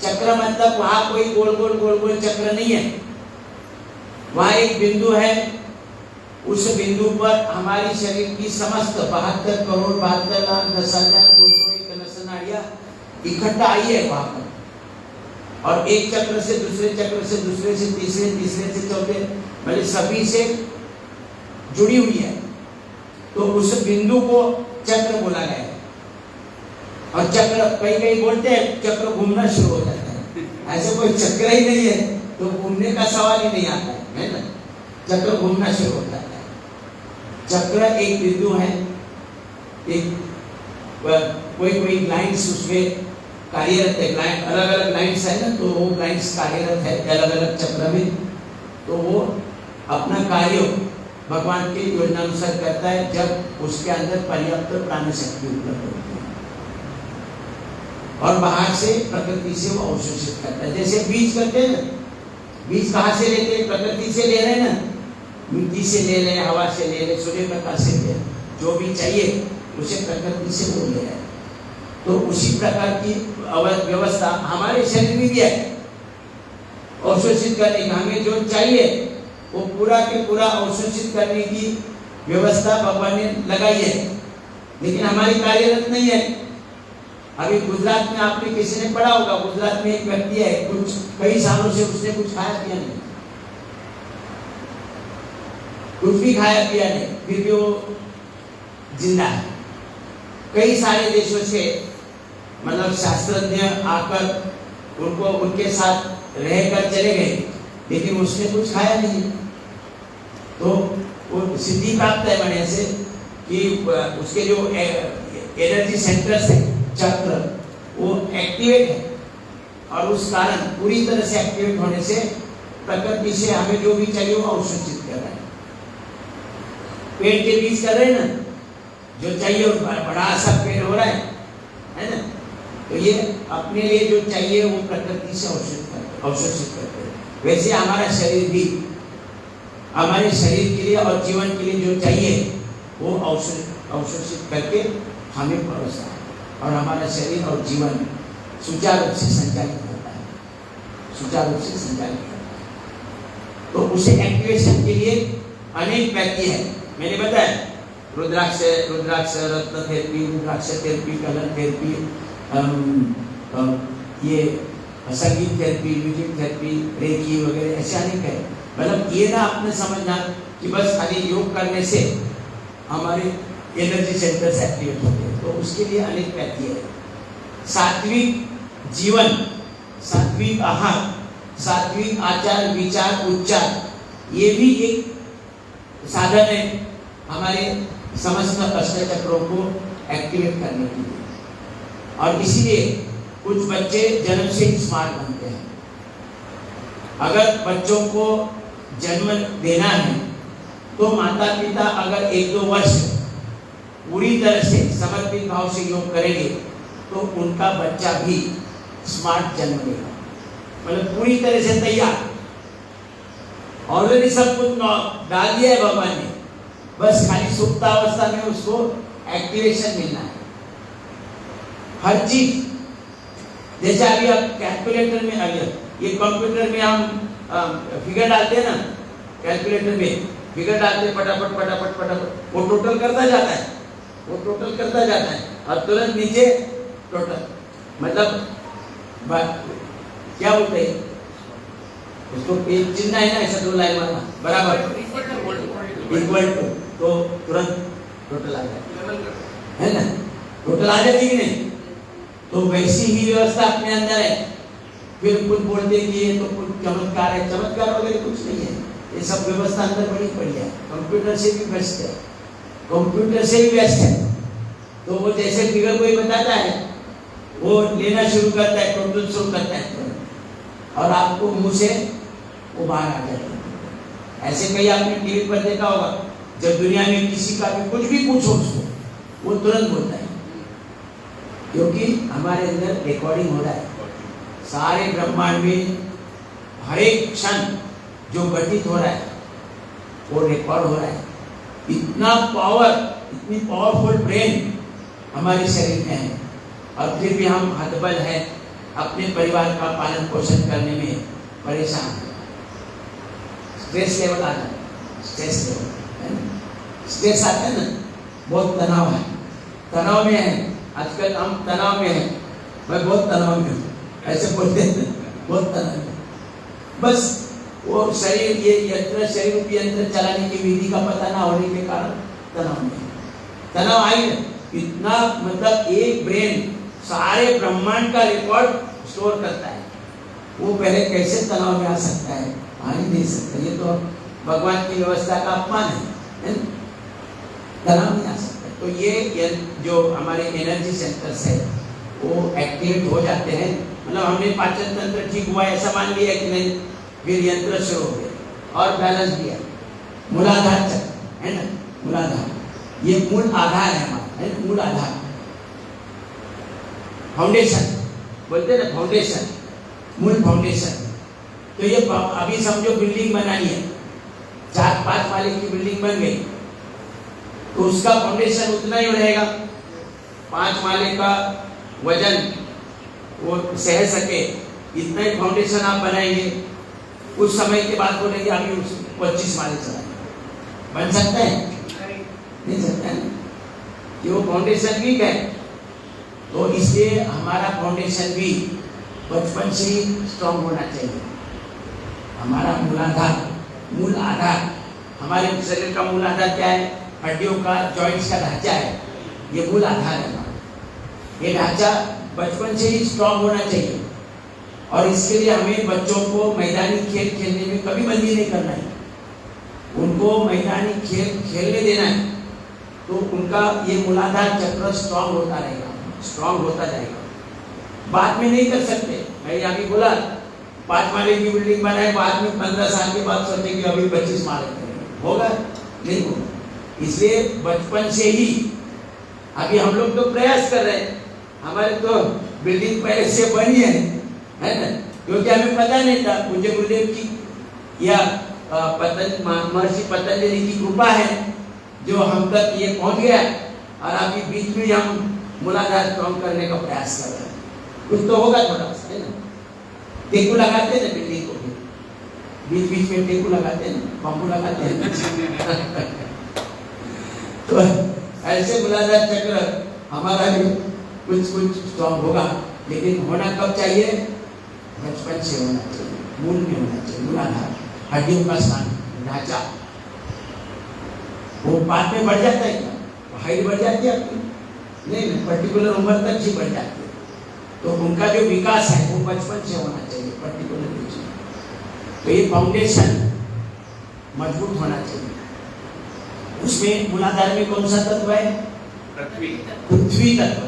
चक्र मतलब वहां कोई गोल गोल चक्र नहीं है। वहां एक बिंदु है, उस बिंदु पर हमारी शरीर की समस्त 72 करोड़ 72 लाख 10,201 नस नाड़ियां इकट्ठा आई है वहां पर। और एक चक्र से दूसरे चक्र से दूसरे से तीसरे, तीसरे से चौथे, मतलब सभी से जुड़ी हुई है। तो उस बिंदु को चक्र बोला गया है। और चक्र कई बोलते हैं चक्र घूमना शुरू हो जाता है। ऐसे कोई चक्र ही नहीं है तो घूमने का सवाल ही नहीं आता है ना। चक्र घूमना शुरू हो जाता है। चक्र एक बिंदु है, एक कोई लाइन्स उसमें कार्यरत है। लाइन अलग अलग लाइन्स है ना, तो वो लाइन्स कार्यरत है अलग अलग चक्र में। तो वो अपना कार्य भगवान के योजना अनुसार करता है जब उसके अंदर पर्याप्त प्राण शक्ति उपलब्ध होती है। और बाहर से प्रकृति से वो अवशोषित करता है। जैसे बीज करते हैं ना, बीज कहाँ से लेते हैं? प्रकृति से ले रहे हैं ना, मिट्टी से ले रहे, हवा से ले रहे, सूर्य प्रकाश से ले, जो भी चाहिए उसे प्रकृति से वो ले रहे हैं। तो उसी प्रकार की व्यवस्था हमारे शरीर में भी है अवशोषित करने की। हमें जो चाहिए वो पूरा के पूरा अवशोषित करने की व्यवस्था भगवान ने लगाई है, लेकिन हमारी कार्यरत नहीं है। अभी गुजरात में आपने किसी ने पढ़ा होगा, गुजरात में एक व्यक्ति है, कुछ कई सालों से उसने कुछ खाया पिया नहीं, कुछ भी खाया पिया नहीं, फिर भी वो जिंदा है। कई सारे देशों से मतलब शास्त्रज्ञ आकर उनको उनके साथ रहकर चले गए, लेकिन उसने कुछ खाया नहीं। तो वो सिद्धि प्राप्त है बने से कि उसके जो एनर्जी सेंटर्स है चक्र वो एक्टिवेट है, और उस कारण पूरी तरह से एक्टिवेट होने से प्रकृति से हमें जो भी चाहिए वो अवशोषित कर रहा है। पेड़ के बीज कर रहे हैं ना, जो चाहिए बड़ा सा पेड़ हो रहा है ना। तो ये अपने लिए जो चाहिए वो प्रकृति से अवशोषित करते हैं। वैसे हमारा शरीर भी हमारे शरीर के लिए और जीवन के लिए जो चाहिए वो अवशोषित करके हमें परोसता है, और हमारा शरीर और जीवन सुचारू रूप से संचालित होता है, सुचारू रूप से संचालित होता है। तो उसे एक्टिवेशन के लिए अनेक व्यक्ति है। मैंने बताया रुद्राक्ष रत्न थेरेपी, रुद्राक्ष थेरेपी, कलर थेरेपी, ये संगीत थेरेपी, म्यूजिक थेरेपी, रेकी वगैरह ऐसे अनेक है। मतलब ये ना आपने समझना कि बस खाली योग करने से हमारे एनर्जी सेंटर्स एक्टिवेट होते हैं, तो उसके लिए अनेक व्यक्ति है। सात्विक जीवन, सात्विक आहार, सात्विक आचार विचार उच्चार, ये भी एक साधन है हमारे समस्त अष्टचक्रों को एक्टिवेट करने के लिए। और इसीलिए कुछ बच्चे जन्म से ही स्मार्ट बनते हैं। अगर बच्चों को जन्म देना है तो माता पिता अगर 1-2 वर्ष पूरी तरह से समर्पित भाव से योग करेंगे तो उनका बच्चा भी स्मार्ट जन्म लेगा, मतलब पूरी तरह से तैयार। ऑलरेडी सब कुछ डाल दिया है भगवान ने, बस खाली सुप्तावस्था में उसको एक्टिवेशन मिलना है। हर चीज जैसे अभी आप कैलकुलेटर में आ गया, ये कंप्यूटर में हम फिगर डालते हैं ना कैलकुलेटर में, फिगर डालते फटाफट फटाफट फटाफट, वो टोटल करता जाता है, वो टोटल करता जाता है और तुरंत नीचे टोटल, मतलब क्या बोलते हैं उसको, एक चिन्ह है ना ऐसा 2 लाइन वाला बराबर इक्वल टू, तो तुरंत टोटल आ जाए, है ना, टोटल आ जाती है नहीं। तो वैसी ही व्यवस्था अपने अंदर है। फिर कुछ बोलते कि ये तो कुछ चमत्कार है, चमत्कार वगैरह कुछ नहीं है, ये सब व्यवस्था अंदर बड़ी बढ़िया है, कंप्यूटर से भी बेस्ट है, कंप्यूटर से भी बेस्ट है। तो वो जैसे फिगर कोई बताता है वो लेना शुरू करता है, टोटल शुरू करता है और आपको मुंह से वो बाहर आ जाता है। ऐसे कई आपने टीवी पर देखा होगा, जब दुनिया में किसी का भी कुछ भी पूछो उसको, वो तुरंत बोलता है, क्योंकि हमारे अंदर रिकॉर्डिंग हो रहा है। सारे ब्रह्मांड में हर एक क्षण जो घटित हो रहा है वो रिकॉर्ड हो रहा है। इतना पावर, इतनी पावरफुल ब्रेन हमारे शरीर में है और फिर भी हम हतबल है, अपने परिवार का पालन पोषण करने में परेशान है। स्ट्रेस लेवल आ जाता है, स्ट्रेस लेवल है ना, स्ट्रेस आता है ना, बहुत तनाव है, तनाव में है आजकल, हम तनाव में है, मैं बहुत तनाव में हूँ, ऐसे बोलते हैं, बहुत तनाव में। बस वो शरीर, ये यंत्र, शरीर रूपी यंत्र चलाने की विधि का पता ना होने के कारण तनाव में, तनाव आई ना, इतना मतलब एक ब्रेन सारे ब्रह्मांड का रिकॉर्ड स्टोर करता है, वो पहले कैसे तनाव में आ सकता है, आ ही नहीं सकता। ये तो भगवान की व्यवस्था का अपमान है, तनाव नहीं आ सकता। तो ये जो हमारे एनर्जी सेंटर्स है वो एक्टिवेट हो जाते हैं, मतलब हमने पाचन तंत्र ठीक हुआ ऐसा मान लिया कि नहीं, फिर यंत्र शुरू हो गया और बैलेंस भी है। मूलाधार चक्र है ना, मूलाधार ये मूल आधार है हमारा, है मूल आधार, फाउंडेशन बोलते हैं ना, फाउंडेशन, मूल फाउंडेशन। तो ये अभी समझो बिल्डिंग बनानी है, 4-5 माले की बिल्डिंग बन गई, तो उसका फाउंडेशन उतना ही रहेगा, 5 माले का वजन वो सह सके, इतना ही फाउंडेशन आप बनाएंगे। कुछ समय के बाद बोलेंगे अभी 25 माले चलाएंगे, बन सकता है? नहीं सकता है, कि वो फाउंडेशन वीक है। तो इसलिए हमारा फाउंडेशन भी बचपन से ही स्ट्रॉन्ग होना चाहिए। हमारा मूलाधार, मूल आधार, हमारे शरीर का मूल आधार क्या है? हड्डियों का, जॉइंट्स का ढांचा है, ये मूल आधार है हमारा। ये ढांचा बचपन से ही स्ट्रॉन्ग होना चाहिए और इसके लिए हमें बच्चों को मैदानी खेल खेलने में कभी बंदी नहीं करना है, उनको मैदानी खेल खेलने देना है, तो उनका ये मूलाधार चक्र स्ट्रॉन्ग होता रहेगा, स्ट्रॉन्ग होता जाएगा। बाद में नहीं कर सकते, मैं अभी बोला 5 माले की बिल्डिंग बनाए, बाद में 15 साल के बाद सोचे कि अभी 25 माले करेंगे, होगा? नहीं होगा। इसलिए बचपन से ही अभी हम लोग तो प्रयास कर रहे हैं, हमारे तो बिल्डिंग पहले से बनी है ना, क्योंकि हमें पता नहीं था। पूज्य गुरुदेव की या महर्षि पतंजलि की कृपा है जो हम तक ये पहुंच गया और अभी बीच में हम मूलाधार स्ट्रॉन्ग करने का प्रयास कर रहे हैं। कुछ तो होगा थोड़ा सा, है ना, टेकू लगाते हैं ना बिल्डिंग को, बीच बीच में टेकू लगाते हैं, पंपू लगाते हैं तो ऐसे मूलाधार चक्र हमारा भी कुछ कुछ स्ट्रॉन्ग होगा, लेकिन होना कब चाहिए? बचपन से होना चाहिए, मूल में होना चाहिए। मूलाधार, हड्डियों का स्थान, ढांचा, वो बाद में बढ़ जाता है क्या? हाइट बढ़ जाती है आपकी? नहीं, पर्टिकुलर उम्र तक ही बढ़ जाती है। तो उनका जो विकास है वो बचपन से होना चाहिए, पर्टिकुलर एज में। तो ये फाउंडेशन मजबूत होना चाहिए। उसमें मूलाधार में कौन सा तत्व है? पृथ्वी, पृथ्वी तत्व।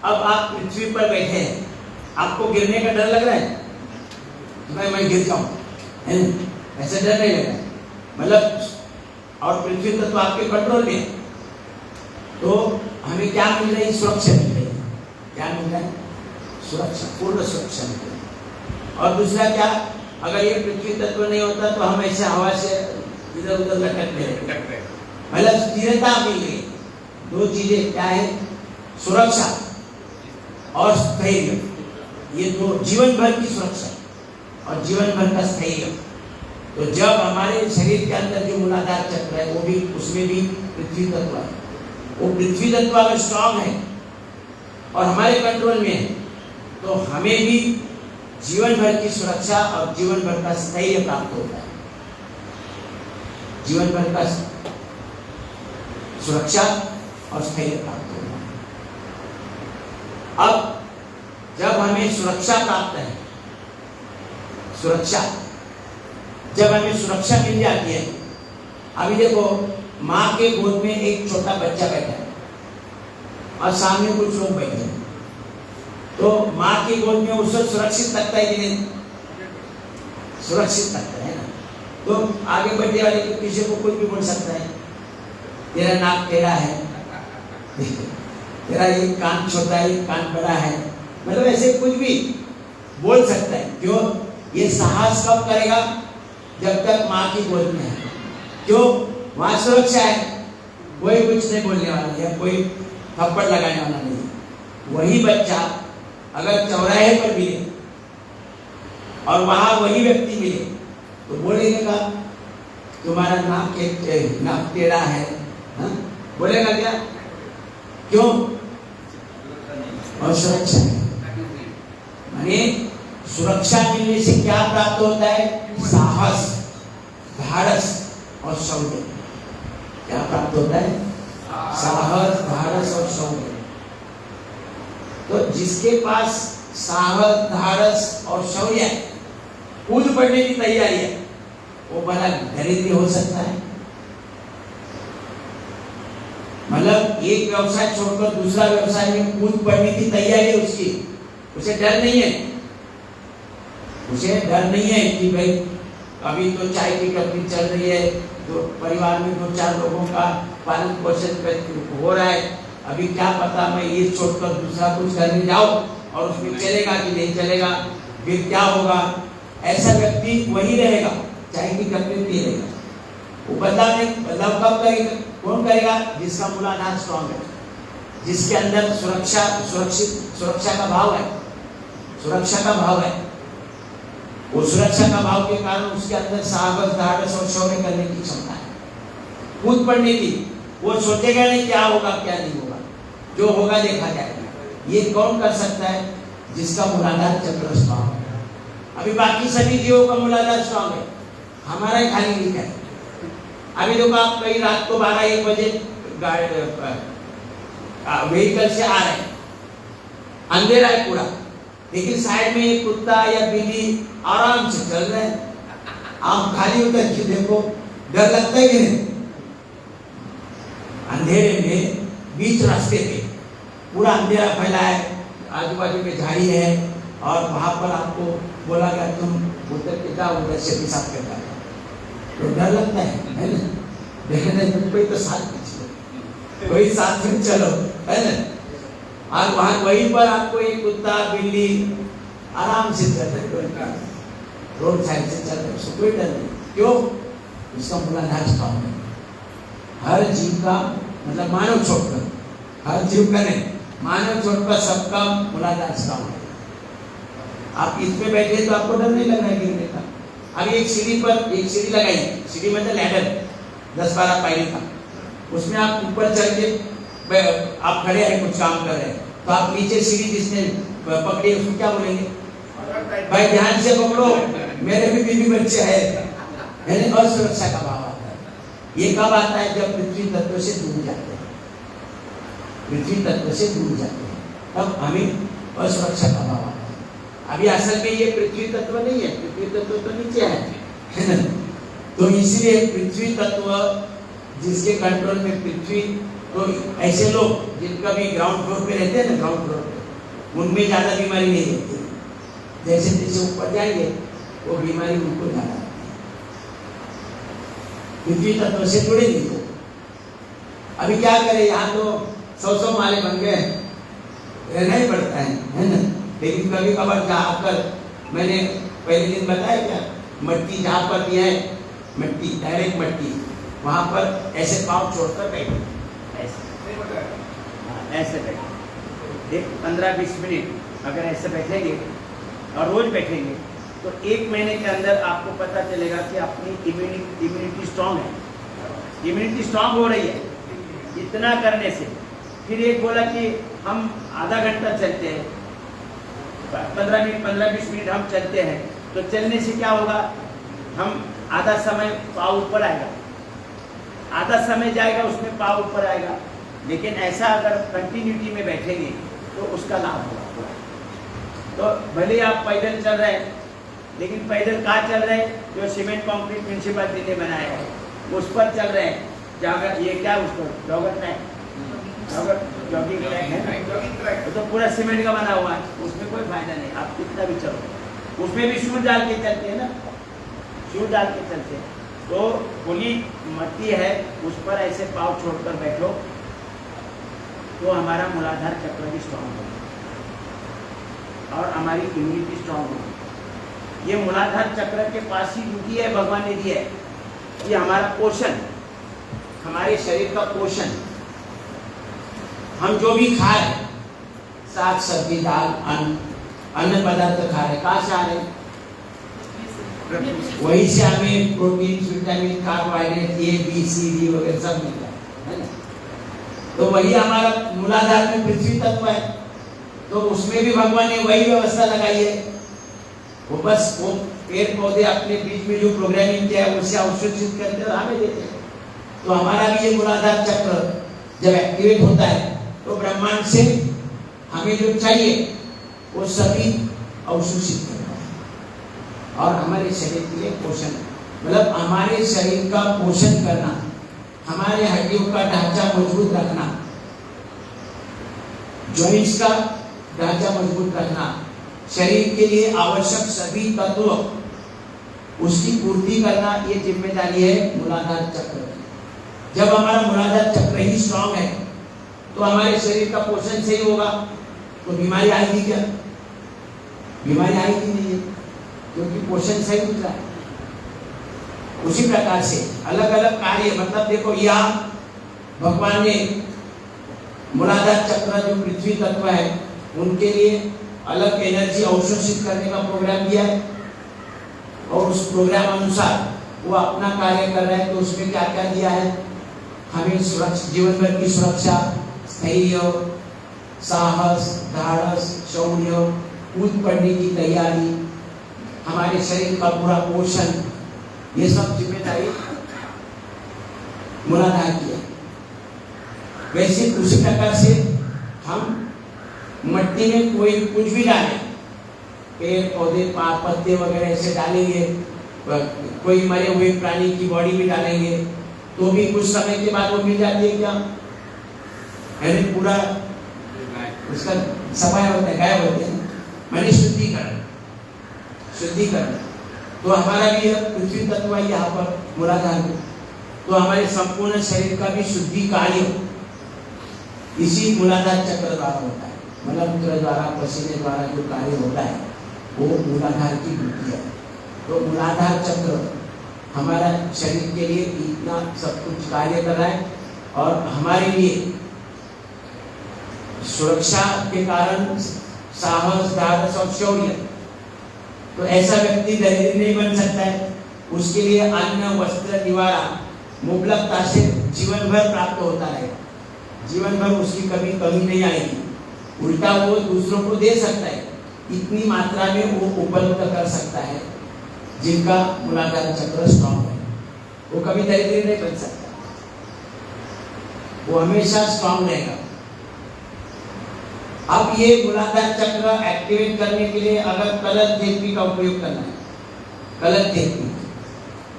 अब आप पृथ्वी पर बैठे हैं, आपको गिरने का डर लग रहा है? मैं गिर जाऊं, ऐसा डर नहीं लग रहा है, मतलब, और पृथ्वी तत्व आपके कंट्रोल में है। तो हमें क्या मिल रही है? सुरक्षा मिल रही है। क्या मिल रहा है? सुरक्षा, पूर्ण सुरक्षा मिल रही है। और दूसरा क्या? अगर ये पृथ्वी तत्व नहीं होता तो हम ऐसे हवा से इधर उधर लटकते रहते, मतलब स्थिरता मिल रही है। 2 चीजें क्या है? सुरक्षा और स्थैर्य। ये 2 जीवन भर की सुरक्षा और जीवन भर का स्थैर्य, तो जब हमारे शरीर के अंदर जो मूलाधार चक्र है वो भी, उसमें भी पृथ्वी तत्व है। वो पृथ्वी तत्व अगर स्ट्रांग है और हमारे कंट्रोल में है तो हमें भी जीवन भर की सुरक्षा और जीवन भर का स्थैर्य प्राप्त होता है। जीवन भर का सुरक्षा और स्थैर्य प्राप्त होता है। अब जब हमें सुरक्षा प्राप्त है, सुरक्षा जब हमें सुरक्षा मिल जाती है, अभी देखो माँ के गोद में एक छोटा बच्चा बैठा है और सामने कुछ लोग बैठे हैं, तो माँ के गोद में उसे सुरक्षित लगता है कि नहीं? सुरक्षित लगता है ना। तो आगे बैठे वाले किसी को कुछ भी बोल सकता है, तेरा नाक टेढ़ा है, तेरा एक कान छोटा है, एक कान बड़ा है, मतलब ऐसे कुछ भी बोल सकता है। क्यों? ये साहस कब करेगा? जब तक माँ की गोद में है। क्यों? वहां सुरक्षा है, कोई कुछ नहीं बोलने वाला है, कोई थप्पड़ लगाने वाला नहीं। वही बच्चा अगर चौराहे पर मिले और वहां वही व्यक्ति मिले तो बोलेगा तुम्हारा नाक टेढ़ा है, हा? बोलेगा क्या? क्यों? और सुरक्षा है। माने सुरक्षा मिलने से क्या प्राप्त होता है? साहस, धाड़स और शौर्य। क्या प्राप्त होता है? साहस, धाड़स और शौर्य। तो जिसके पास साहस, धाड़स और शौर्य है, कूद पड़ने की तैयारी है, वो बड़ा दरिद्र हो सकता है। मतलब एक व्यवसाय छोड़कर दूसरा व्यवसाय में कूद पड़ने की तैयारी है उसकी, उसे डर नहीं है। उसे डर नहीं है कि भाई अभी तो चाय की कंपनी चल रही है, तो परिवार में 2-4 लोगों का पालन पोषण हो रहा है, अभी क्या पता मैं ये छोड़कर दूसरा कुछ करने जाऊं और उसमें चलेगा कि नहीं चलेगा, फिर क्या होगा। ऐसा व्यक्ति वही रहेगा, चाय की कंपनी पी रहेगा। वो बदलाव कब करेगा? कौन करेगा? जिसका मूलाधार स्ट्रॉन्ग है, जिसके अंदर सुरक्षा का भाव है, सुरक्षा का भाव है। वो सुरक्षा का भाव के कारण उसके अंदर साहस, धाड़स और शौर्य करने की क्षमता है, कूद पड़ने की। वो सोचेगा नहीं क्या होगा क्या नहीं होगा, जो होगा देखा जाएगा। ये कौन कर सकता है? जिसका मूलाधार चक्र स्ट्रॉन्ग है। अभी बाकी सभी जीवों का मूलाधार स्ट्रॉन्ग है, हमारा ही खाली वीक है। अभी देखो आप कहीं रात को 12-1 बजे व्हीकल से आ रहे हैं, अंधेरा है पूरा, लेकिन साइड में एक कुत्ता या बिल्ली आराम से चल रहे हैं। आप खाली उतर के देखो, डर लगता है कि नहीं? अंधेरे में बीच रास्ते पे पूरा अंधेरा फैला है, आजू बाजू में झाड़ी है और वहां पर आपको बोला गया तुम उधर के जाओ, उधर से पेशाब कर जाओ, तो डर लगता है ना? देखने कोई तो साथ पीछे, कोई साथ में चलो, है ना? और वहां वहीं पर आपको एक कुत्ता बिल्ली आराम से चल रहे, रोड साइड से चल रहे, उसको कोई डर नहीं। क्यों? उसका मूलाधार स्ट्रॉन्ग है। हर जीव का मतलब मानव छोड़कर, हर जीव का नहीं, मानव छोड़कर सबका मूलाधार स्ट्रॉन्ग है। आप इसमें बैठे तो आपको डर नहीं लग रहा है गिरने का। अभी एक सीढ़ी पर एक सीढ़ी लगाई, सीढ़ी मतलब लैडर 10-12 पायरी का, उसमें आप ऊपर चल के आप खड़े हैं, कुछ काम कर रहे हैं, तो आप नीचे सीढ़ी जिसने पकड़ी उसको क्या बोलेंगे? भाई ध्यान से पकड़ो, मेरे भी बीवी बच्चे हैं। असुरक्षा का भाव आता है। ये कब आता है? जब पृथ्वी तत्व से दूर जाते हैं, पृथ्वी तत्व से दूर जाते हैं, तब हमें असुरक्षा का भाव आता है। अभी असल में ये पृथ्वी तत्व नहीं है, पृथ्वी तत्व तो नीचे है ना? तो इसलिए पृथ्वी तत्व जिसके कंट्रोल में पृथ्वी, तो ऐसे लोग जिनका भी ग्राउंड फ्लोर पे रहते हैं ना, ग्राउंड फ्लोर पे, उनमें ज्यादा बीमारी नहीं रहती। जैसे जैसे ऊपर जाएंगे वो बीमारी उनको ज्यादा आती है। पृथ्वी तत्व से जुड़े नहीं हो। अभी क्या करें, यहाँ तो 100 माले बन गए, रहना ही पड़ता है ना? लेकिन कभी कभार जहाँ पर मैंने पहले दिन बताया क्या, मट्टी जहाँ पर भी है, मट्टी डायरेक्ट मट्टी, वहां पर ऐसे पाँव छोड़कर बैठे, ऐसे बैठे 15-20 मिनट अगर ऐसे बैठेंगे और रोज बैठेंगे तो 1 महीने के अंदर आपको पता चलेगा कि अपनी इम्यूनिटी स्ट्रांग है, इम्यूनिटी स्ट्रांग हो रही है इतना करने से। फिर एक बोला कि हम आधा घंटा चलते हैं, 15-20 मिनट हम चलते हैं, तो चलने से क्या होगा, हम आधा समय पाँव ऊपर आएगा, आधा समय जाएगा उसमें पाँव ऊपर आएगा। लेकिन ऐसा अगर कंटिन्यूटी में बैठेंगे तो उसका लाभ होगा। तो भले ही आप पैदल चल रहे हैं, लेकिन पैदल कहाँ चल रहे हैं, जो सीमेंट कंक्रीट म्यूनसिपैलिटी ने बनाया है उस पर चल रहे हैं। जहाँ ये क्या उसको जॉगर ट्रैक, जॉगिंग ट्रैक है, तो पूरा सीमेंट का बना हुआ है, उसमें कोई फायदा नहीं। आप कितना भी चलो, उसमें भी शूज डाल के चलते हैं ना, शूज डाल के चलते हैं। तो खुली मट्टी है उस पर ऐसे पाँव छोड़कर बैठो तो हमारा मूलाधार चक्र भी स्ट्रांग होगा और हमारी इम्यूनिटी स्ट्रांग होगी। ये मूलाधार चक्र के पास ही ड्यूटी है भगवान ने दी है। ये हमारा पोषण, हमारे शरीर का पोषण, हम जो भी खा रहे, साग सब्जी दाल अन्न पदार्थ खा रहे, कहाँ से आ रहे, वहीं से हमें protein, vitamin, carbohydrate, A B C D वगैरह सब मिलता है ना। तो वही हमारा मूलाधार में पृथ्वी तत्व है, तो उसमें भी भगवान ने वही व्यवस्था लगाई है। वो बस वो पेड़ पौधे अपने बीच में जो प्रोग्रामिंग किया है उससे अवशोषित करते और हमें देते हैं। तो हमारा भी ये मूलाधार चक्र जब एक्टिवेट होता है तो ब्रह्मांड से हमें जो चाहिए वो सभी अवशोषित करता है और हमारे शरीर के लिए पोषण, मतलब हमारे शरीर का पोषण करना, हमारे हड्डियों का ढांचा मजबूत रखना, जॉइंट्स का ढांचा मजबूत रखना, शरीर के लिए आवश्यक सभी तत्व उसकी पूर्ति करना, ये जिम्मेदारी है मूलाधार चक्र की। जब हमारा मूलाधार चक्र ही स्ट्रांग है तो हमारे शरीर का पोषण सही होगा, तो बीमारी आएगी क्या, बीमारी आएगी नहीं है, क्योंकि पोषण सही मिल रहा है। उसी प्रकार से अलग अलग कार्य, मतलब देखो यहाँ भगवान ने मूलाधार चक्र जो पृथ्वी तत्व है उनके लिए अलग एनर्जी अवशोषित करने का प्रोग्राम दिया है और उस प्रोग्राम अनुसार वो अपना कार्य कर रहे हैं। तो उसमें क्या क्या दिया है, हमें सुरक्षा, जीवन भर की सुरक्षा, स्थैर्य, साहस, धाड़स, शौर्य, कूद पड़ने की तैयारी, हमारे शरीर का पूरा पोषण, ये सब जिम्मेदारी मूलाधार की है। वैसे उसी प्रकार से हम मट्टी में कोई कुछ भी डालें, पेड़ पौधे पत्ते वगैरह ऐसे डालेंगे, कोई मरे हुए प्राणी की बॉडी भी डालेंगे तो भी कुछ समय के बाद वो मिल जाती है क्या, यानी पूरा उसका सफाई होता है, गायब होते हैं, माने शुद्धिकरण, शुद्धिकरण। तो हमारा भी पृथ्वी तत्व है यहाँ पर मूलाधार में, तो हमारे संपूर्ण शरीर का भी शुद्धि कार्य इसी मूलाधार चक्र द्वारा होता है। मलमूत्र द्वारा, पसीने द्वारा जो कार्य होता है वो मूलाधार की ड्यूटी है। तो मूलाधार चक्र हमारा शरीर के लिए इतना सब कुछ कार्य कर रहा है और हमारे लिए सुरक्षा के कारण साहस, धाड़स और शौर्य। तो ऐसा व्यक्ति दरिद्र नहीं बन सकता है, उसके लिए अन्न, वस्त्र, निवारा मुबलकता से जीवन भर प्राप्त होता रहेगा, जीवन भर उसकी कभी कमी नहीं आएगी, उल्टा वो दूसरों को दे सकता है, इतनी मात्रा में वो उपलब्ध कर सकता है। जिनका मूलाधार चक्र स्ट्रांग है वो कभी दरिद्र नहीं बन सकता, वो हमेशा स्ट्रांग रहेगा। अब ये मूलाधार चक्र एक्टिवेट करने के लिए अगर कलर थेरेपी का उपयोग करना है, कलर थेरेपी,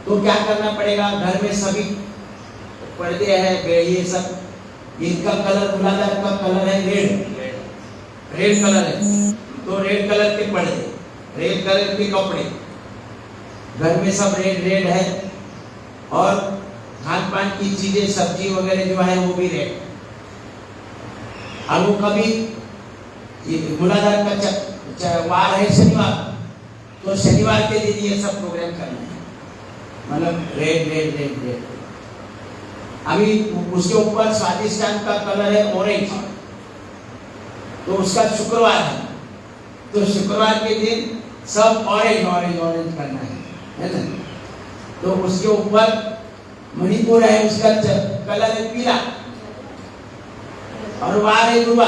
तो क्या करना पड़ेगा, घर में सभी पर्दे हैं, ये सब, इनका कलर, मूलाधार का कलर है रेड, रेड कलर है, तो रेड कलर के पर्दे, रेड कलर के कपड़े, घर में सब रेड रेड है और खान पान की चीजें, सब्जी वगैरह जो है वो भी रेड। अब कभी मूलाधार का वार है शनिवार, तो शनिवार के दिन ये सब प्रोग्राम करना है, मतलब रेड रेड रेड रेड। अभी उसके ऊपर स्वादिष्टान का कलर है ऑरेंज, तो उसका शुक्रवार है, तो शुक्रवार के दिन सब ऑरेंज ऑरेंज ऑरेंज करना है ना। तो उसके ऊपर मणिपुर है, उसका कलर है पीला, और वार है ध्रुवा,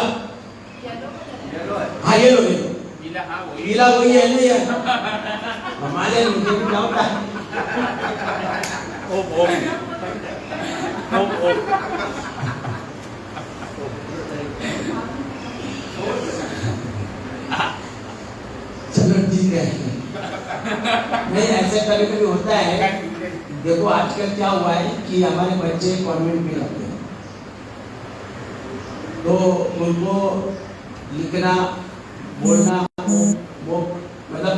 हाँ येलो येलो, पीला वही है ना यार, हमारे मुझे भी क्या होता है। चलो ठीक है, नहीं ऐसा कभी कभी होता है। देखो आजकल क्या हुआ है कि हमारे बच्चे कॉन्वेंट में रहते हैं, तो उनको लिखना बोलना वो मतलब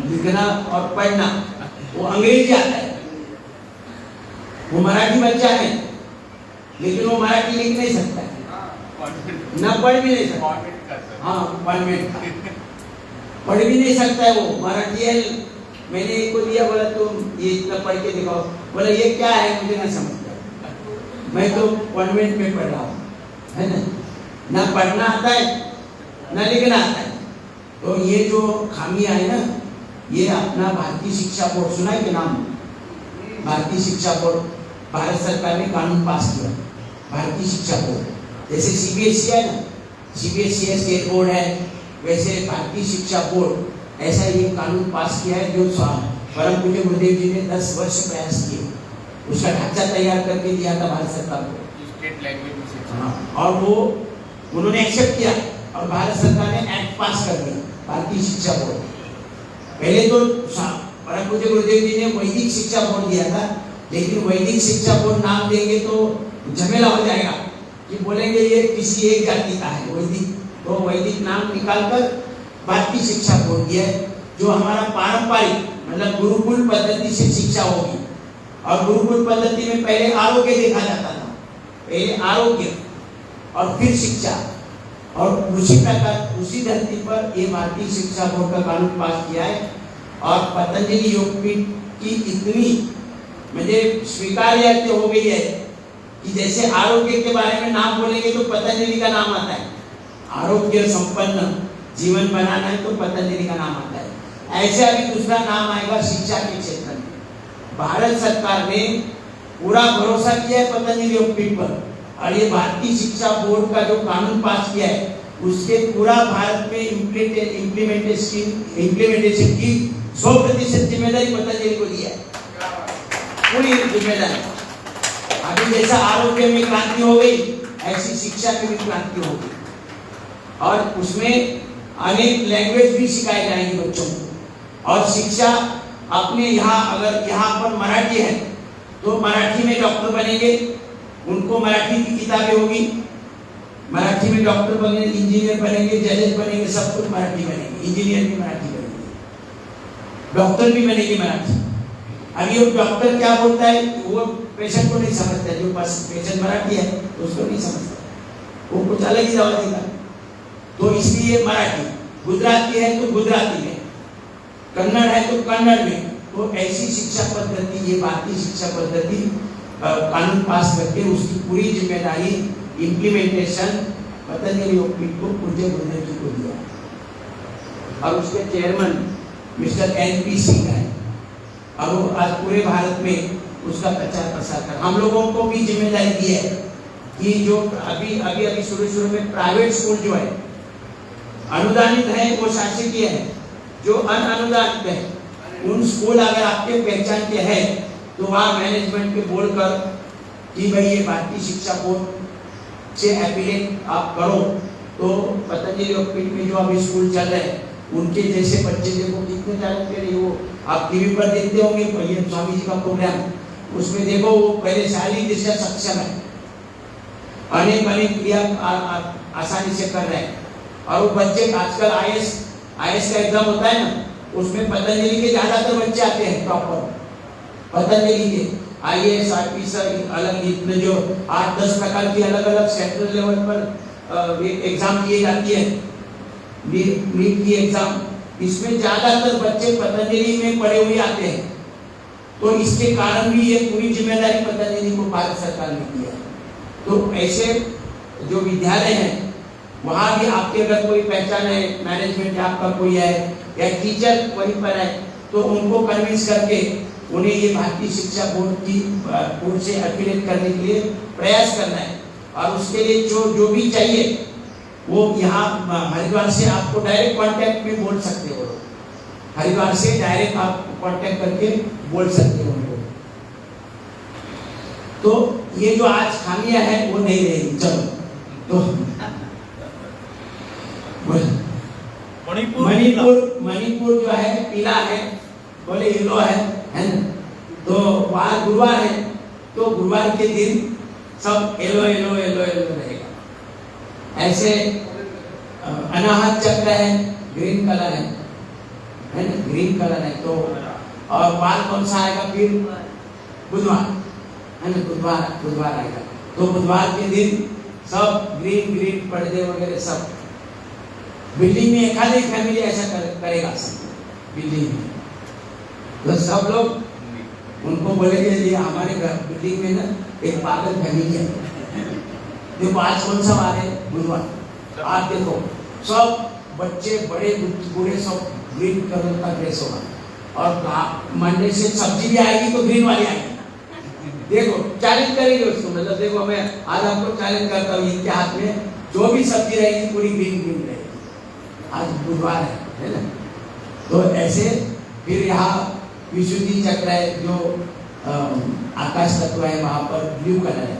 लिखना और पढ़ना वो अंग्रेजी आता है। वो मराठी बच्चा है लेकिन वो मराठी लिख नहीं सकता है, ना पढ़ भी नहीं सकता। हाँ कॉन्वेंट पढ़ भी नहीं सकता है वो मराठी है। मैंने एक को दिया, बोला तुम ये इतना पढ़ के दिखाओ, बोला ये क्या है मुझे ना समझता, मैं तो कॉन्वेंट में पढ़ रहा हूँ, है ना पढ़ना आता है ना लिखना आता है। तो ये जो खामियां है ना, ये अपना भारतीय शिक्षा बोर्ड, सुना है कि नाम? भारतीय शिक्षा बोर्ड, भारत सरकार ने कानून पास किया, भारतीय शिक्षा बोर्ड। जैसे सीबीएसई है ना, सीबीएसई है स्टेट बोर्ड है, वैसे भारतीय शिक्षा बोर्ड ऐसा ये कानून पास किया है, जो परम पूज्य गुरुदेव जी ने 10 वर्ष प्रयास किए, उसका ढांचा तैयार करके दिया था भारत सरकार को, स्टेट लैंग्वेज। हाँ, और वो उन्होंने एक्सेप्ट किया और भारत सरकार ने एक्ट पास कर दिया, भारतीय शिक्षा बोर्ड। पहले तो परम पूज्य गुरुदेव जी ने वैदिक शिक्षा बोर्ड दिया था, लेकिन वैदिक शिक्षा बोर्ड नाम देंगे तो झमेला हो जाएगा कि बोलेंगे ये किसी एक जाति का है वैदिक, तो वैदिक नाम निकालकर भारतीय शिक्षा बोर्ड दिया है, जो हमारा पारंपरिक मतलब गुरुकुल पद्धति से शिक्षा होगी। और गुरुकुल पद्धति में पहले आरोग्य देखा जाता था, पहले आरोग्य और फिर शिक्षा, और उसी प्रकार उसी धरती पर ये भारतीय शिक्षा बोर्ड का कानून पास किया है। और पतंजलि योगपीठ की इतनी मुझे स्वीकार्य हो गई है कि जैसे आरोग्य के बारे में नाम बोलेंगे तो पतंजलि का नाम आता है, आरोग्य संपन्न जीवन बनाना है तो पतंजलि का नाम आता है। ऐसे अभी दूसरा नाम आएगा शिक्षा के क्षेत्र में। भारत सरकार ने पूरा भरोसा किया है पतंजलि योगपीठ पर, और ये भारतीय शिक्षा बोर्ड का जो कानून पास किया है उसके पूरा भारत में इम्प्लीमेंटेशन की 100% जिम्मेदारी पतंजलि को दिया है, पूरी जिम्मेदारी। अभी जैसा आरोग्य में क्रांति हो गई, ऐसी शिक्षा में भी क्रांति हो गई, और उसमें अनेक लैंग्वेज भी सिखाए जाएंगे बच्चों को। और शिक्षा अपने यहाँ, अगर यहाँ पर मराठी है तो मराठी में डॉक्टर बनेंगे, उनको मराठी की किताबें होगी, मराठी में डॉक्टर बनेंगे, इंजीनियर बनेंगे, जजेस बनेंगे, सब कुछ मराठी बनेंगे, इंजीनियर भी मराठी बनेंगे, डॉक्टर भी बनेंगे मराठी। अभी वो डॉक्टर क्या बोलता है वो पेशेंट को नहीं समझता, जो पेशेंट मराठी है उसको नहीं समझता, वो कुछ अलग ही दवा देगा। तो इसलिए मराठी, गुजराती है तो गुजराती में, कन्नड़ है तो कन्नड़ में। तो ऐसी शिक्षा पद्धति, ये भारतीय शिक्षा पद्धति कानून पास करके उसकी पूरी जिम्मेदारी इम्प्लीमेंटेशन पतंजलि योगपीठ को पूज्य गुरुदेव जी को दिया, और उसके चेयरमैन मिस्टर NP सिंह है, और वो आज पूरे भारत में उसका प्रचार प्रसार कर। हम लोगों को भी जिम्मेदारी दी है कि जो अभी शुरू में प्राइवेट स्कूल जो है अनुदानित है वो शासकीय है, जो अनुदानित है उन स्कूल अगर आपके पहचान के हैं तो वहाँ मैनेजमेंट के बोलकर कि भाई ये भारतीय शिक्षा बोर्ड से एफिलिएट आप करो, तो पतंजलि योगपीठ में जो अभी स्कूल चल रहे हैं उनके जैसे बच्चे देखो कितने टैलेंटेड, वो आप टीवी पर देखते होंगे ये स्वामी जी का प्रोग्राम, उसमें देखो वो पहले शारीरिक दृष्टि सक्षम है, अनेक क्रिया आसानी से कर रहे हैं। और वो बच्चे आजकल IAS का एग्जाम होता है ना, उसमें पतंजलि के ज्यादातर बच्चे आते हैं टॉपर, पतंजलि के IAS ऑफिसर अलग, इतने जो 8-10 प्रकार की अलग अलग सेंट्रल लेवल पर एग्जाम दिए जाती है, नीट की एग्जाम, इसमें ज्यादातर बच्चे पतंजलि में पढ़े हुए आते हैं। तो इसके कारण भी ये पूरी जिम्मेदारी पतंजलि को भारत सरकार ने दी है। तो ऐसे जो विद्यालय हैं वहां भी आपके अगर कोई पहचान है, मैनेजमेंट आपका कोई है या टीचर वहीं पर है, तो उनको कन्विंस करके उन्हें ये भारतीय शिक्षा बोर्ड से एफिलिएट करने के लिए प्रयास करना है। और उसके लिए जो भी चाहिए वो यहाँ हरिद्वार से आपको डायरेक्ट कांटेक्ट में बोल सकते हो, हरिद्वार से डायरेक्ट आप कांटेक्ट करके बोल सकते हो उनको। तो ये जो आज खामियां हैं वो नहीं रहेगी। चलो तो मणिपुर जो है पीला है, बोले येलो है ना। तो वहाँ गुरुवार है, तो गुरुवार के दिन सब येलो येलो येलो येलो रहेगा। ऐसे अनाहत चक्र है, ग्रीन कलर है ना, ग्रीन कलर है। तो और बाल कौन सा आएगा फिर? बुधवार है ना, बुधवार आएगा। तो बुधवार के दिन सब ग्रीन पर्दे वगैरह सब। बिल्डिंग में एक आधी फैमिली ऐसा करेगा सब बिल्डिंग में, तो सब लोग उनको बोलेंगे ये हमारे घर बिल्डिंग में ना एक पागल फैमिली है। देखो आज कौन सा वार है? बुधवार। आज देखो सब बच्चे बड़े बूढ़े सब ग्रीन कलर का ड्रेस होगा, और मंडे से सब्जी भी आएगी तो ग्रीन वाली आएगी। देखो चैलेंज करेंगे उसको, मतलब देखो मैं आज आपको चैलेंज करता हूँ, इनके हाथ में जो भी सब्जी रहेगी पूरी ग्रीन रहेगी। आज बुधवार है ना। तो ऐसे फिर यहाँ विशुद्धि चक्र है, जो आकाश तत्व है, वहां पर ब्लू कलर है,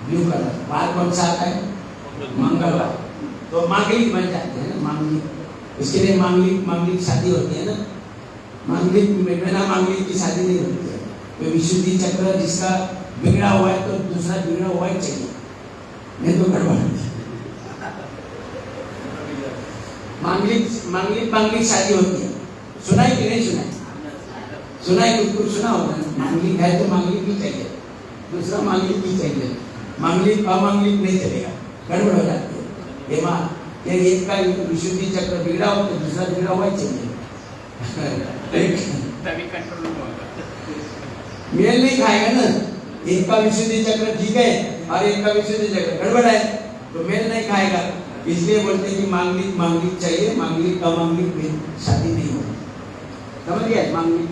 ब्लू कलर। बार कौन सा आता है? मंगलवार। तो मांगलिक बन जाते हैं ना, मांगलिक। इसके लिए मांगलिक शादी होती है ना, मांगलिक बिना मांगलिक की शादी नहीं होती है। तो विशुद्धि चक्र जिसका बिगड़ा हुआ है तो दूसरा बिगड़ा हुआ ही चाहिए, नहीं तो गड़बड़ होती है। मांगलिक शादी होती है। सुना है कि नहीं सुना है? सुना है, कुछ सुना होगा। मांगलिक है तो मांगलिक भी चाहिए, दूसरा मांगलिक भी चाहिए। मांगलिक अमांगलिक नहीं चलेगा, गड़बड़ हो जाती है। ये एक का विशुद्धि चक्र बिगड़ा हो तो दूसरा बिगड़ा हुआ ही चाहिए। मेल नहीं खाएगा ना, एक का विशुद्धि चक्र ठीक है और एक का विशुद्धि चक्र गड़बड़ है, तो मेल नहीं खाएगा। इसलिए बोलते हैं कि मांगलिक चाहिए, मांगलिक अमांगलिक में शादी नहीं होगी। समझ गया? मांगलिक।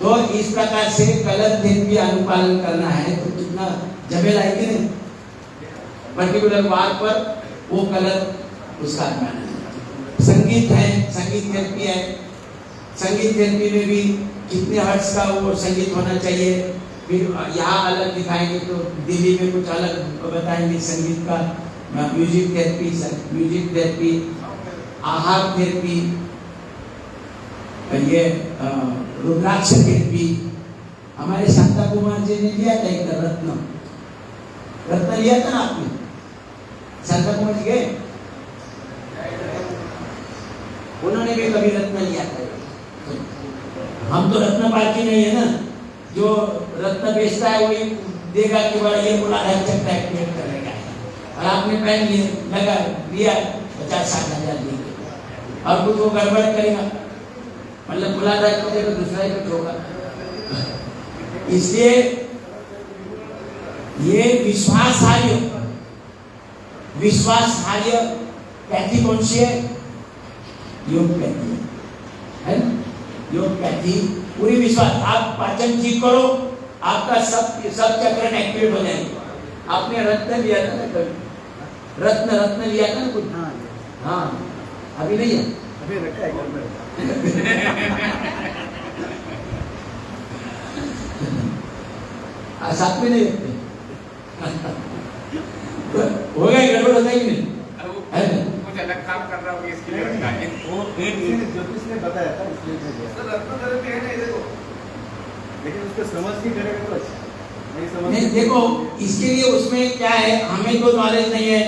तो इस प्रकार से कलर थेरेपी अनुपालन करना है तो कितना झमेला है कि नहीं? पर्टिकुलर वार पर वो कलर उसका अपनाना है। संगीत है, संगीत थेरेपी है। संगीत थेरेपी में भी कितने हर्ट्ज का वो संगीत होना चाहिए। फिर यहाँ अलग दिखाएंगे तो दिल्ली में कुछ अलग बताएंगे संगीत का। म्यूजिक थेरेपी, आहार थेरेपी, ये रुद्राक्ष थेरेपी। हमारे शांता कुमार जी ने लिया था एक रत्न लिया था ना आपने? शांता कुमार जी गए, उन्होंने भी कभी रत्न लिया था। हम तो रत्न पार्टी नहीं है ना, जो रत्न बेचता है वही देगा कि बड़ा ये मूलाधार चक्र एक्टिवेट करेगा। और आपने पहन लिए, लगा लिया 50-60 दिए, और कुछ वो गड़बड़ करेगा, मतलब मूलाधार की जगह दूसरा ही कुछ होगा। इसलिए ये विश्वासहार्य पैथी कौन सी है? योग पैथी है ना। योग पैथी पूरी विश्वास। आप पाचन ठीक करो, आपका सब चक्र एक्टिवेट हो जाएंगे। आपने रत्न लिया था ना कभी? रत्न लिया था ना कुछ? हाँ, अभी नहीं है, अभी रखा है साथ में नहीं रखते। हो गया, गड़बड़ होता ही नहीं है। कुछ अलग काम कर रहा हूँ इसके लिए रखा है। वो ज्योतिष ने बताया था इसलिए सर रत्न थेरेपी है ना, देखो, लेकिन उसको समझ नहीं करेगा तो अच्छा नहीं। देखो इसके लिए उसमें क्या है, हमें तो नॉलेज नहीं है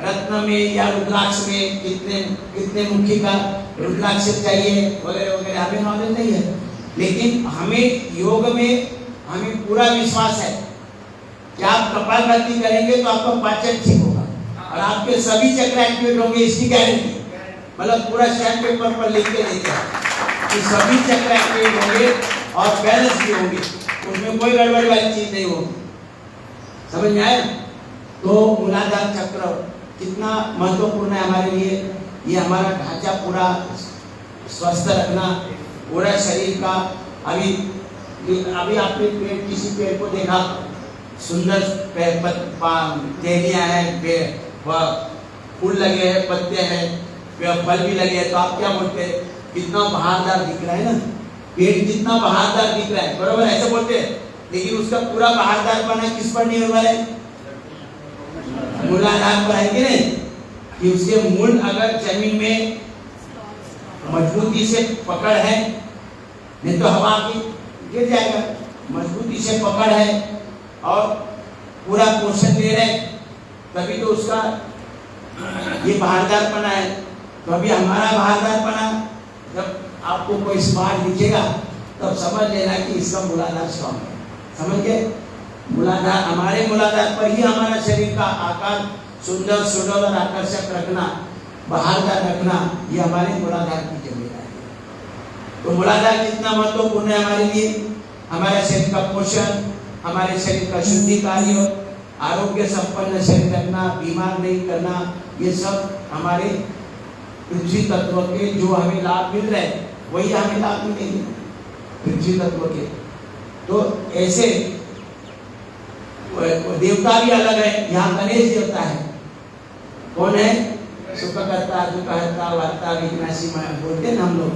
रत्न में या रुद्राक्ष में कितने मुखी का रुद्राक्ष चाहिए वगैरह वगैरह, हमें नॉलेज नहीं है। लेकिन हमें योग में हमें पूरा विश्वास है कि आप कपालभाति करेंगे तो आपका पाचन ठीक होगा और आपके सभी चक्र एक्टिवेट होंगे, इसकी गारंटी। मतलब पूरा स्टैम्प पेपर पर लिख के देते हैं कि सभी चक्र एक्टिवेट होंगे और बैलेंस भी होंगे, उसमें कोई गड़बड़ वाली चीज नहीं होगी। समझ में आया? तो मूलाधार चक्र कितना महत्वपूर्ण है हमारे लिए। ये हमारा ढांचा पूरा स्वस्थ रखना, पूरा शरीर का। अभी आपने किसी पेड़ को देखा, सुंदर टहनियाँ हैं, फूल लगे हैं, पत्ते हैं, फल भी लगे हैं, तो आप क्या बोलते हैं, कितना बहारदार दिख रहा है ना, पेड़ कितना बहारदार दिख रहा है, बरोबर ऐसे बोलते हैं। लेकिन उसका पूरा बहारदार बना किस पर निर्भर है? मूलाधार पर है कि नहीं? कि उसके मूल अगर जमीन में मजबूती से पकड़ है, नहीं तो हवा की गिर जाएगा। मजबूती से पकड़ है और पूरा पोषण दे रहे, तभी तो उसका ये बहारदारपना है। तो अभी हमारा बहारदारपना, जब आपको कोई स्मार्ट दिखेगा तब समझ लेना कि इसका मूलाधार स्ट्रॉन्ग है। समझ गए? मूलाधार, हमारे मूलाधार पर ही हमारा शरीर का आकार सुंदर सुडौल और आकर्षक रखना, बहारदार रखना, ये हमारे मूलाधार की जिम्मेदारी है। तो मूलाधार कितना महत्वपूर्ण है हमारे लिए? हमारे शरीर का पोषण, हमारे शरीर का शुद्धि कार्य, आरोग्य संपन्न शरीर रखना, बीमार नहीं करना, ये सब हमारे पृथ्वी तत्व के जो हमें लाभ मिल रहे हैं वही हमें लाभ मिलेंगे पृथ्वी तत्व के। तो ऐसे देवता भी अलग है। यहाँ गणेश देवता है, कौन है? सुखकर्ता, दुखहर्ता, वार्ता, विघ्नाशी बोलते हैं हम लोग।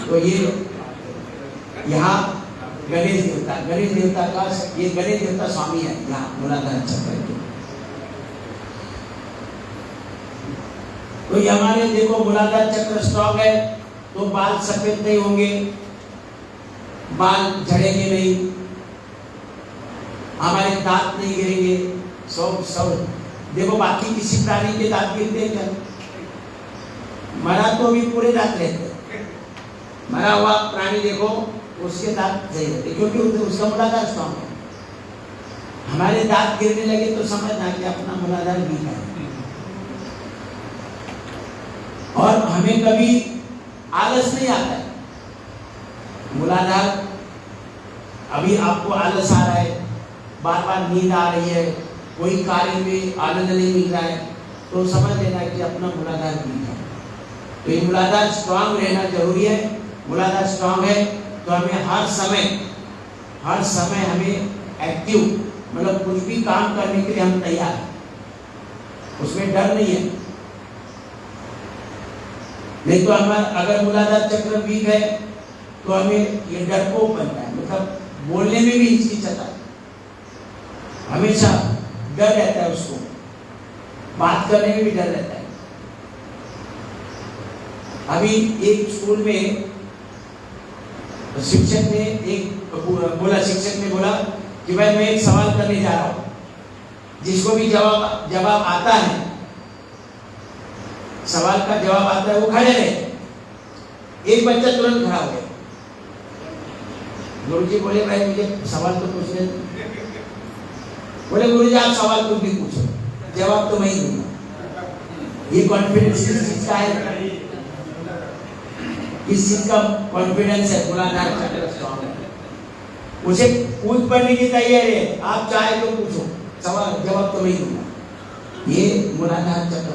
तो ये यहाँ गणेश देवता का, ये गणेश देवता स्वामी है यहाँ मूलाधार चक्र के। तो ये हमारे देखो मूलाधार चक्र स्ट्रॉन्ग है तो बाल सफेद नहीं होंगे, बाल झड़ेंगे नहीं, हमारे दांत नहीं गिरेंगे। सब देखो बाकी किसी प्राणी के दांत गिरते हैं क्या? मरा तो भी पूरे दांत रहते, मरा हुआ प्राणी देखो उसके दांत सही रहते, क्योंकि उसका मूलाधार स्ट्रॉन्ग है। हमारे दांत गिरने लगे तो समझना कि अपना मूलाधार वीक है। और हमें कभी आलस नहीं आता है। मूलाधार, अभी आपको आलस आ रहा है, बार बार नींद आ रही है, कोई कार्य में आनंद नहीं मिल रहा है, तो समझ लेना कि अपना मूलाधार वीक है। तो ये मूलाधार स्ट्रॉन्ग रहना जरूरी है। मूलाधार स्ट्रॉन्ग है तो हमें हर समय हमें एक्टिव, मतलब कुछ भी काम करने के लिए हम तैयार हैं, उसमें डर नहीं है। नहीं तो हमारा अगर मूलाधार चक्र वीक है तो हमें ये डरपोक बनता है, मतलब बोलने में भी हिचकिचाता है, हमेशा डर रहता है, उसको बात करने में भी डर रहता है। अभी एक स्कूल में शिक्षक ने बोला कि भाई मैं एक सवाल करने जा रहा हूं, जिसको भी जवाब आता है, सवाल का जवाब आता है, वो खड़े रहे। एक बच्चा तुरंत खड़ा हो गया। गुरुजी बोले भाई मुझे सवाल तो पूछने। बोले गुरुजी आप सवाल कुछ भी पूछो, जवाब तो मैं ही दूंगा। ये कॉन्फिडेंस किस चीज का है? किस चीज का कॉन्फिडेंस है? मूलाधार चक्र स्ट्रॉन्ग है, उसे पूछ पढ़ने की तैयारी है। आप चाहे तो पूछो, सवाल जवाब तो मैं ही दूंगा। ये मूलाधार चक्र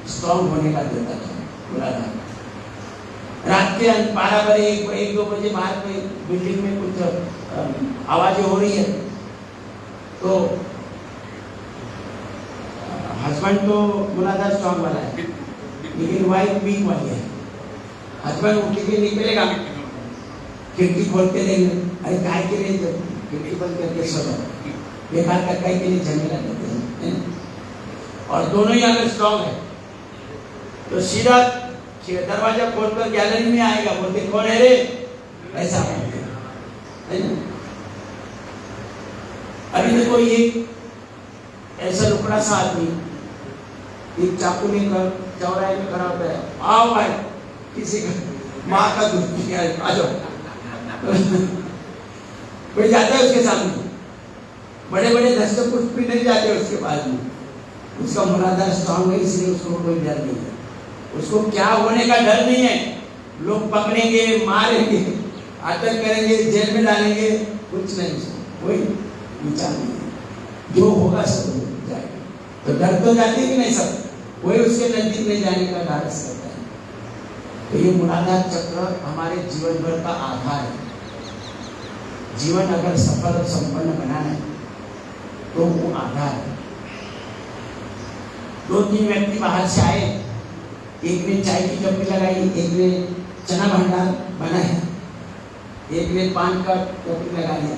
स्ट्रॉन्ग होने का देता है। मूलाधार रात के 12 बजे 1-2 बजे बाहर कोई बिल्डिंग में कुछ आवाजें हो रही है, तो हस्बैंड तो मूलाधार स्ट्रॉन्ग वाला है, लेकिन वाइफ वीक वाली है। हस्बैंड उठ के निकलेगा, खिड़की खोल के देंगे, अरे काय के लिए खिड़की बंद करके सो जाओ, बेकार का काय के लिए झमेला लेते हैं। और दोनों ही अगर स्ट्रॉन्ग है तो सीधा दरवाजा खोलकर गैलरी में आएगा, बोलते कौन है रे, ऐसा है ना। अभी देखो ये ऐसा लुकड़ा सा आदमी एक चाकू लेकर चौराहे में खड़ा होता है, आओ भाई किसी का माँ का दूध पी आ जाओ। कोई जाता है उसके सामने, बड़े बड़े धस्ते कुछ भी नहीं जाते उसके पास में। उसका मूलाधार स्ट्रॉन्ग है, इसलिए उसको कोई डर नहीं है, उसको क्या होने का डर नहीं है। लोग पकड़ेंगे, मारेंगे, अटक करेंगे, जेल में डालेंगे, कुछ नहीं, उसको कोई विचार नहीं है। जो होगा सब हो जाएगा। तो डर तो जाते कि नहीं सब, कोई उसके नजदीक नहीं जाने का लालच करता है। तो ये मूलाधार चक्र हमारे जीवन भर का आधार है। जीवन अगर सफल और संपन्न बनाना है तो वो आधार है। 2-3 व्यक्ति बाहर से आए, एक ने चाय की टपरी लगाई, एक ने चना भंडार बनाया, एक ने पान का टपरी लगा लिया।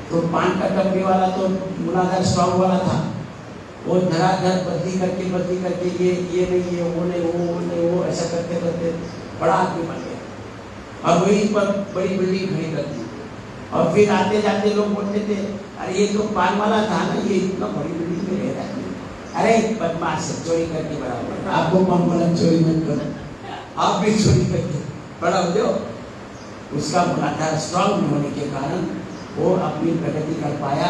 तो पान का टपरी वाला तो मूलाधार स्ट्रॉन्ग वाला था, वो धराधर बदली करके ये नहीं ये वो नहीं वो ऐसा करते करते बड़ा आदमी बन गया और वहीं पर बड़ी बिल्डिंग खड़ी कर दी। और फिर आते जाते लोग बोलते थे, अरे ये तो पान वाला था ना, ये इतना बड़ी बिल्डिंग में रह रहा है, अरे बदमाश है, चोरी करके बड़ा हो गया। आपको कौन बोला चोरी मत करो, आप भी चोरी करके बड़ा हो जाओ। उसका मूलाधार स्ट्रॉन्ग होने के कारण वो अपनी प्रगति कर पाया।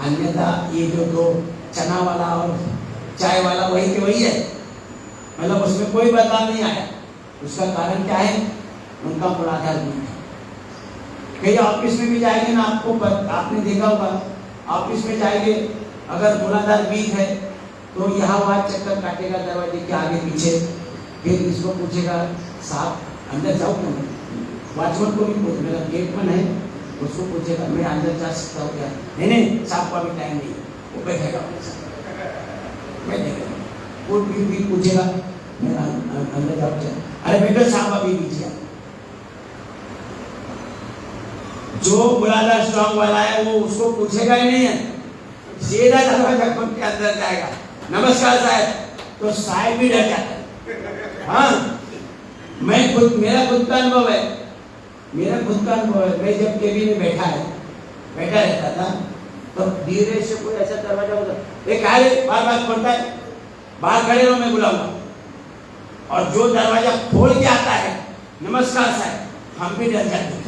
अन्यथा ये जो दो चना वाला और चाय वाला वही के वही है, मतलब उसमें कोई बदलाव नहीं आया। उसका कारण क्या है? उनका मूलाधार वीक है। कहीं ऑफिस में भी जाएंगे ना, आपने देखा होगा, ऑफिस में जाएंगे अगर मूलाधार वीक है तो यहाँ वहाँ चक्कर काटेगा दरवाजे के आगे पीछे, फिर इसको पूछेगा साहब अंदर जाओ क्यों? वॉचमैन को भी पूछ, मेरा गेटमैन है, उसको पूछेगा मैं अंदर जा सकता हूँ क्या? नहीं साहब का भी टाइम नहीं, वो बैठेगा बैठेगा, वो भी पूछेगा मैं अंदर जाओ क्या? अरे बेटा साहब अभी बीजिए। जो मूलाधार स्ट्रॉन्ग वाला है वो उसको पूछेगा ही नहीं है, सीधा दरवाजा खोल के अंदर जाएगा, नमस्कार साहब, तो साहब भी डर जाता है। हाँ, मेरा खुद का अनुभव है, मैं जब केबिन में बैठा रहता था तो धीरे से कोई ऐसा दरवाजा होता, एक बार खोलता है, बाहर खड़े रहो मैं बुलाऊंगा। और जो दरवाजा खोल के आता है, नमस्कार साहब, हम भी डर जाते हैं।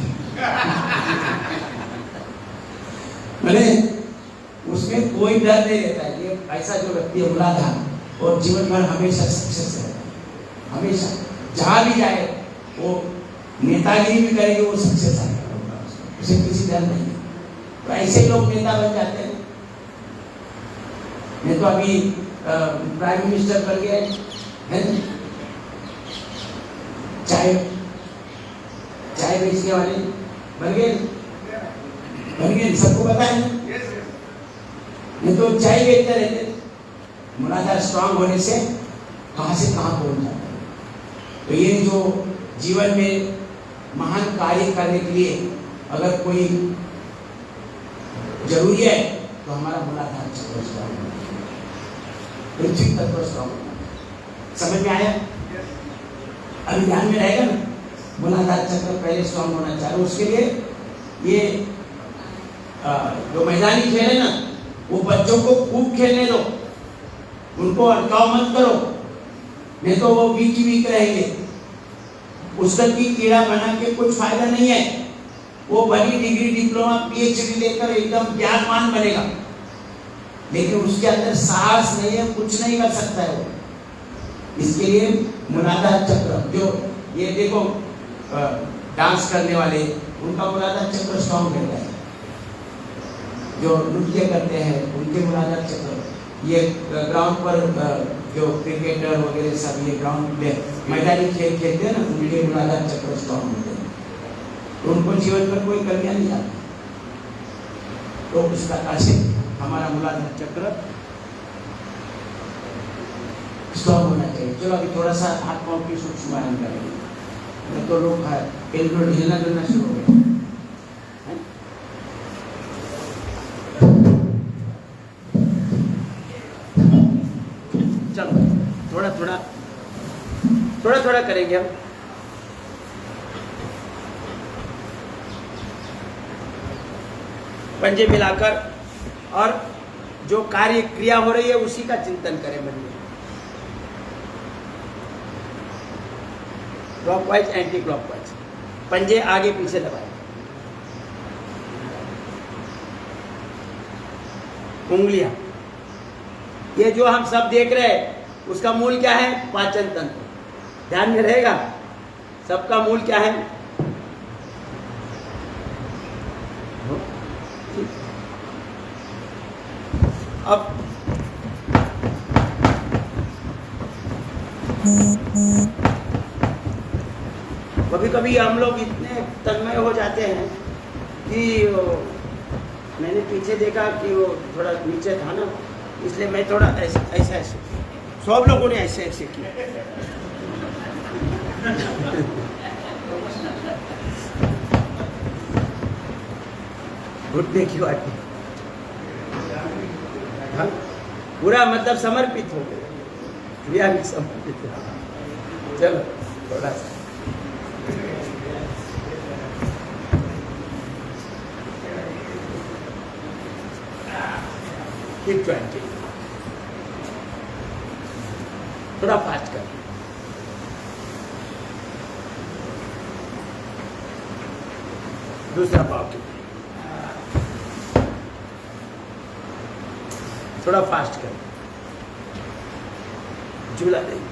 मैंने उसमें कोई डर नहीं रहता है। ये ऐसा जो व्यक्ति है मूलाधार और जीवन भर हमेशा सक्सेस रहता है, हमेशा जहां भी जाए वो नेतागिरी भी करेगी, वो सक्सेस आएगा, उसे किसी डर नहीं है। तो ऐसे लोग नेता बन जाते हैं। नहीं तो अभी प्राइम मिनिस्टर बन गए हैं, चाय बेचने वाले बन गए, सबको पता है। नहीं तो चाय बेचते रहते, मूलाधार स्ट्रॉन्ग होने से कहां पहुंच जाता है। तो ये जो जीवन में महान कार्य करने के लिए अगर कोई जरूरी है तो हमारा मूलाधार चक्र स्ट्रॉन्ग होना चाहिए, पृथ्वी तत्व स्ट्रॉन्ग होना चाहिए। समझ में आया? अभी ध्यान में रहेगा ना, मूलाधार चक्र पहले स्ट्रॉन्ग होना चाहिए। उसके लिए ये जो मैदानी खेल है ना, वो बच्चों को खूब खेलने दो, उनको अटकाव मत करो, नहीं तो वो वीक रहेंगे। पुस्तक की कीड़ा बना के कुछ फायदा नहीं है। वो बड़ी डिग्री डिप्लोमा पीएचडी लेकर एकदम ज्ञानवान बनेगा, लेकिन उसके अंदर साहस नहीं है, कुछ नहीं कर सकता है वो। इसके लिए मूलाधार चक्र, जो ये देखो डांस करने वाले, उनका मूलाधार चक्र स्ट्रॉन्ग रहता है। जो नृत्य करते हैं उनके मूलाधार चक्र, ये ग्राउंड पर जो क्रिकेटर वगैरह सब ये ग्राउंड में मैदानी खेल खेलते हैं ना, उनके मूलाधार चक्र स्ट्रॉन्ग होते हैं, तो उनको जीवन पर कोई कमियां नहीं आती। तो इस प्रकार से हमारा मूलाधार चक्र स्ट्रॉन्ग होना चाहिए। चलो अभी थोड़ा सा हाथ पांव की सूक्ष्म व्यायाम करेंगे, नहीं तो लोग हिलना डुलना शुरू हो गया। चलो थोड़ा करेंगे हम। पंजे मिलाकर, और जो कार्य क्रिया हो रही है उसी का चिंतन करें मन में। क्लॉकवाइज एंटी क्लॉकवाइज, पंजे आगे पीछे दबाएं, उंगलियां। ये जो हम सब देख रहे हैं उसका मूल क्या है? पाचन तंत्र। ध्यान में रहेगा, सबका मूल क्या है? अब कभी कभी हम लोग इतने तन्मय हो जाते हैं कि मैंने पीछे देखा कि वो थोड़ा नीचे था ना, इसलिए मैं थोड़ा ऐसे ऐसे सब लोगों ने ऐसे ऐसे किया। घुटने की बात नहीं। हाँ? पूरा मतलब समर्पित हो गए, क्रिया भी समर्पित हो। चलो थोड़ा सा keep trying, थोड़ा फास्ट कर। दूसरा पाव की थोड़ा फास्ट कर, झूला नहीं।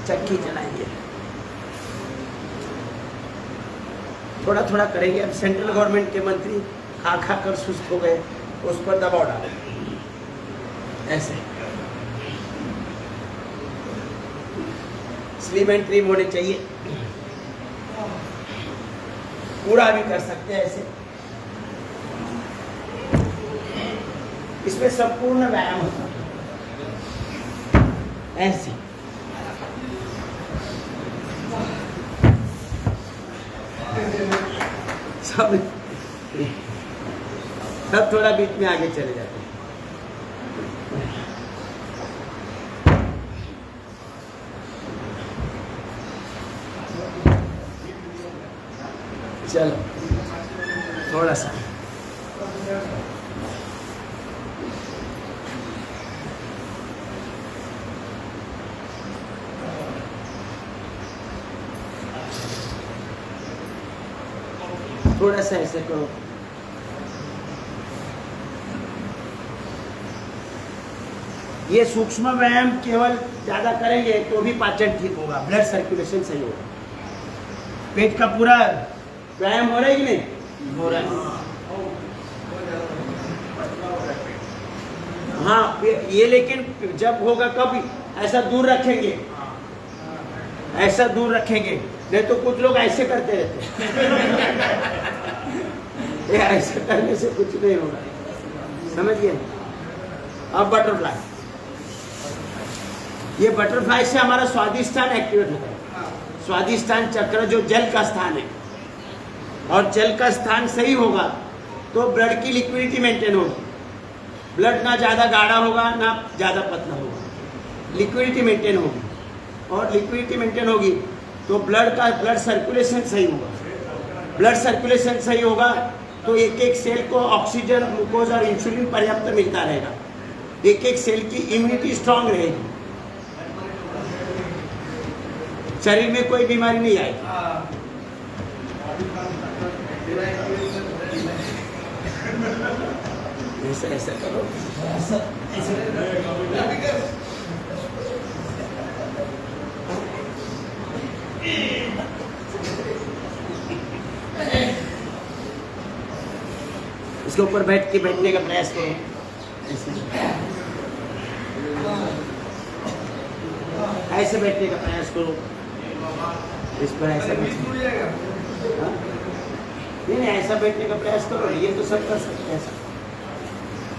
चक्की चलाएंगे, थोड़ा थोड़ा करेंगे। अब सेंट्रल गवर्नमेंट के मंत्री खा खा कर सुस्त हो गए, उस पर दबाव डालें ऐसे। स्लिम एंड ट्रिम होने चाहिए, पूरा भी कर सकते हैं ऐसे। इसमें संपूर्ण व्यायाम होता है ऐसे। सब थोड़ा बीच में आगे चले जाते हैं। चलो थोड़ा सा थोड़ा सा ऐसे करो। ये सूक्ष्म व्यायाम केवल ज्यादा करेंगे तो भी पाचन ठीक होगा, ब्लड सर्कुलेशन सही होगा। पेट का पूरा व्यायाम हो रहा है कि नहीं हो रहा है? हाँ ये, लेकिन जब होगा कब ऐसा दूर रखेंगे, ऐसा दूर रखेंगे, नहीं तो कुछ लोग ऐसे करते रहते ये ऐसे करने से कुछ नहीं होगा, समझिए। अब बटरफ्लाई, ये बटरफ्लाई से हमारा स्वादिष्ठान एक्टिवेट होता है। स्वादिष्ठान चक्र जो जल का स्थान है, और जल का स्थान सही होगा तो ब्लड की लिक्विडिटी मेंटेन होगी। ब्लड ना ज़्यादा गाढ़ा होगा ना ज़्यादा पतला होगा, लिक्विडिटी मेंटेन होगी, और लिक्विडिटी मेंटेन होगी तो ब्लड सर्कुलेशन सही होगा। ब्लड सर्कुलेशन सही होगा तो एक एक सेल को ऑक्सीजन, ग्लूकोज और इंसुलिन पर्याप्त मिलता रहेगा। एक एक सेल की इम्यूनिटी स्ट्रांग रहेगी, शरीर में कोई बीमारी नहीं आएगी। ऐसा ऐसा करो, ऐसा इसके ऊपर बैठने का प्रयास करो। ऐसे बैठने का प्रयास करो, इस पर ऐसा नहीं ऐसा बैठने का प्रयास करो। ये तो सब कर सकते हैं,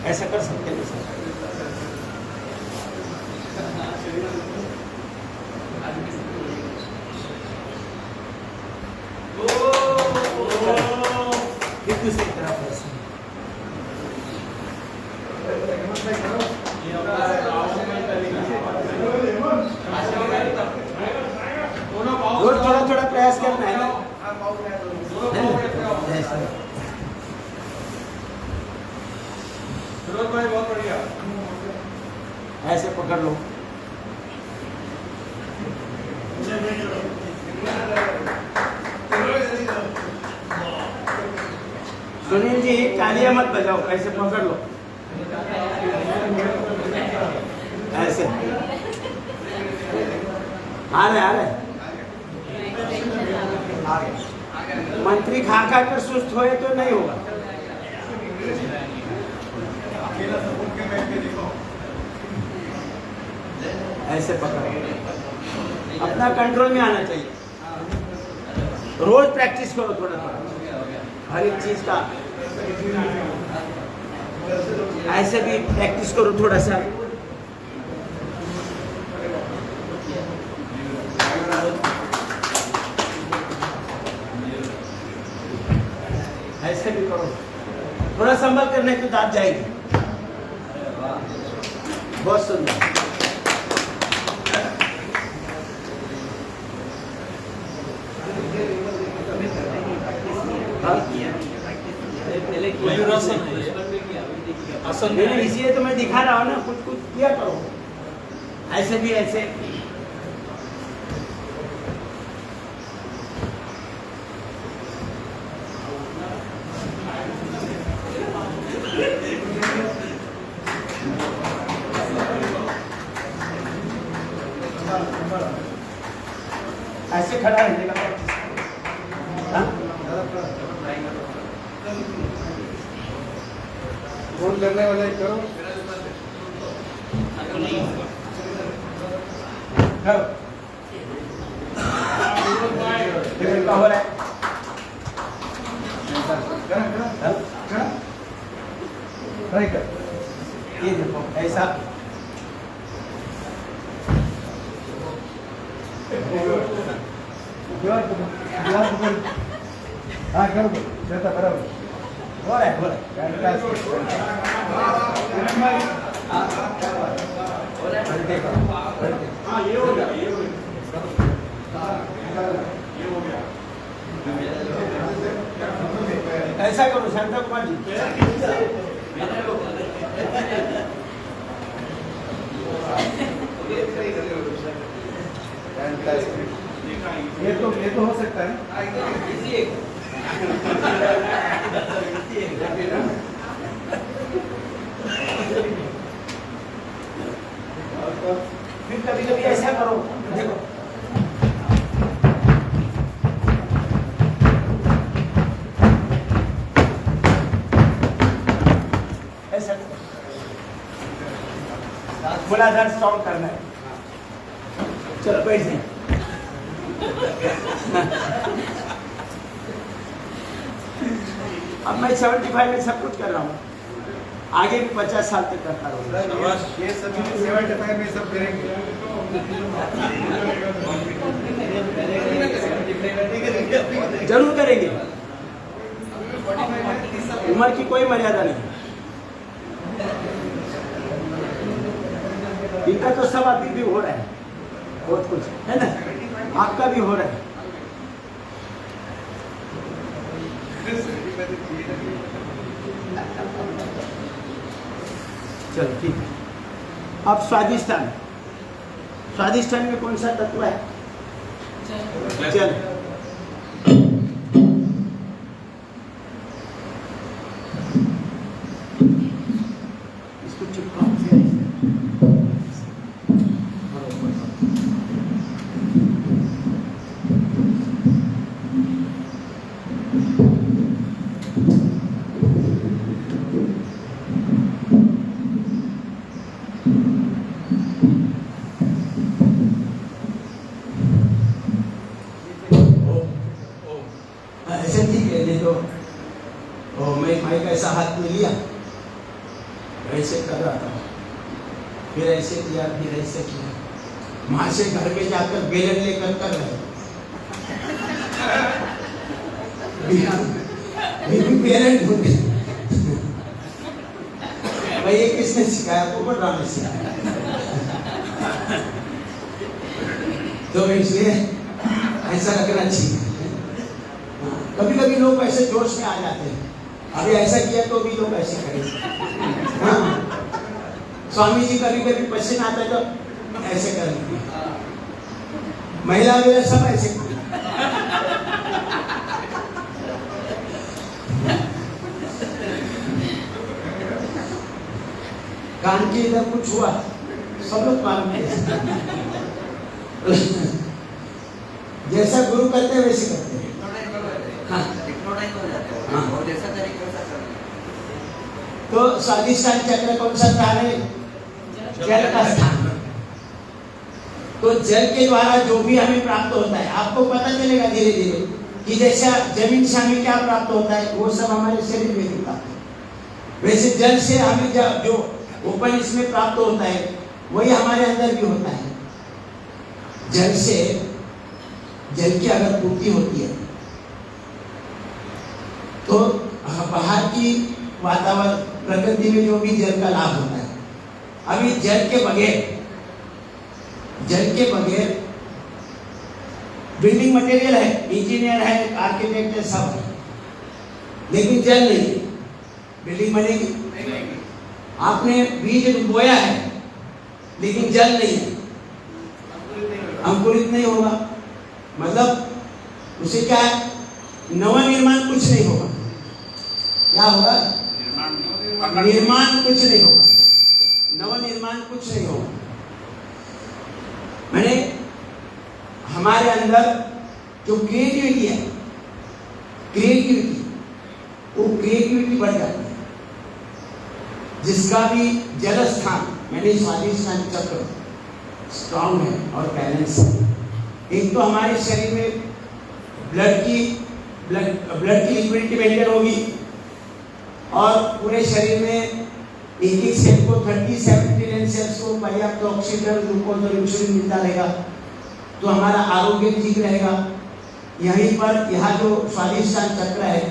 ऐसा कर सकते हैं सर। दूसरी तरफ ऐसे थोड़ा थोड़ा प्रयास करना है ना, बहुत बढ़िया। ऐसे पकड़ लो, सुनील जी तालियां मत बजाओ, ऐसे पकड़ लो, ऐसे आ रहे मंत्री खा खा कर सुस्त होए तो नहीं होगा। ऐसे पकड़ो, अपना कंट्रोल में आना चाहिए। रोज प्रैक्टिस करो थोड़ा थोड़ा हर एक चीज का। ऐसे भी प्रैक्टिस करो थोड़ा सा। ऐसे भी करो, थोड़ा संभल करने तो दांत जाएगी। बहुत सुंदर। नहीं, इसलिए तो मैं दिखा रहा हूँ ना, कुछ कुछ किया करो। ऐसे भी ऐसे ऐसे खड़ा रहने का प्रैक्टिस। फोन करने वाले करो। क्या हो रहा है? ट्राई कर। ये देखो ऐसा। हाँ करो जैसा बराबर हो रहा है, हो रहा है। हाँ ये हो गया, ये हो गया। ऐसा करो शांता कुमार जी। ये तो हो सकता है। फिर कभी कभी ऐसा करो, देखो ऐसा मूलाधार स्ट्रॉन्ग करना है। चलो बैठ जाए। अब मैं 75 में सब कुछ कर रहा हूँ, आगे भी 50 साल तक करता रहूँगा। ये सभी 75 में सब करेंगे। जरूर करेंगे, उम्र की कोई मर्यादा नहीं। इनका तो सब अभी भी हो रहा है, बहुत कुछ है ना, आपका भी हो रहा है। चलो ठीक है। अब स्वादिष्टान, स्वादिष्टान में कौन सा तत्व है? चल इसको चिपकाओ। ऐसे ठीक है, नहीं तो मैं भाई का ऐसा हाथ में लिया, ऐसे कर रहा था, फिर ऐसे किया, फिर ऐसे किया। वहां से घर में जाकर बेलन लेकर कर रहे बेलन ढूंढे। भाई ये किसने सिखाया? आपको बड़ा ने सिखाया। तो इसलिए ऐसा रखना चाहिए। कभी कभी लोग ऐसे जोश में आ जाते हैं, अभी ऐसा किया तो भी लोग ऐसे करेंगे। हाँ, स्वामी जी कभी कभी पसीना आता है तो ऐसे करेंगे, महिला मेरे सब ऐसे करेंगे। कान के इधर कुछ हुआ, सब लोग मालूम है। जैसा गुरु करते हैं वैसे करते हैं। तो स्वादिष्टान चक्र कौन सा स्थान है? जल का स्थान। तो जल के द्वारा जो भी हमें प्राप्त होता है, आपको पता चलेगा धीरे धीरे कि जैसा जमीन से हमें क्या प्राप्त होता है वो सब हमारे शरीर में भी प्राप्त होता है। वैसे जल से हमें जो ओपन इसमें प्राप्त होता है वही हमारे अंदर भी होता है। जल से, जल की अगर पूर्ति होती है तो बाहर की वातावरण प्रकृति में जो भी जल का लाभ होता है। अभी जल के बगैर बिल्डिंग मटेरियल है, इंजीनियर है, आर्किटेक्ट है, सब है, लेकिन जल नहीं है, बिल्डिंग बनेगी? आपने बीज बोया है लेकिन जल नहीं है, अंकुरित नहीं होगा। मतलब उसे क्या है, नवनिर्माण कुछ नहीं होगा। क्या होगा? निर्माण कुछ नहीं होगा, नवनिर्माण कुछ नहीं होगा। मैंने हमारे अंदर जो क्रिएटिविटी है, वो क्रिएटिविटी बढ़ जाती है। जिसका भी जल स्थान, मैंने स्वादिष्टान चक्र स्ट्रॉन्ग है और बैलेंस है। एक तो हमारे शरीर में ब्लड की लिक्विडिटी मेंटेन होगी और पूरे शरीर में एक एक सेल को 37 ट्रिलियन सेल्स को पर्याप्त ऑक्सीजन, ग्लूकोज और इंसुलिन मिलता रहेगा, तो हमारा आरोग्य ठीक रहेगा। यहीं पर यह जो स्वादिष्टान चक्र है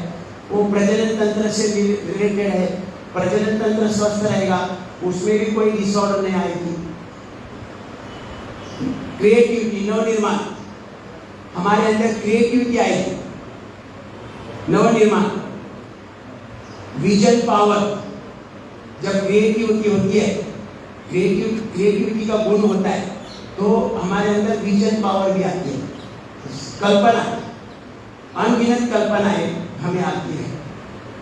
वो प्रजनन तंत्र से रिलेटेड है। प्रजनन तंत्र स्वस्थ रहेगा, उसमें भी कोई डिसऑर्डर नहीं आएगी। क्रिएटिविटी, नवनिर्माण, हमारे अंदर क्रिएटिविटी आएगी, नवनिर्माण, विजन पावर। जब क्रिएटिविटी होती है, क्रिएटिविटी का गुण होता है तो हमारे अंदर विजन पावर भी आती है। कल्पना, अनगिनत कल्पनाएं हमें आती है।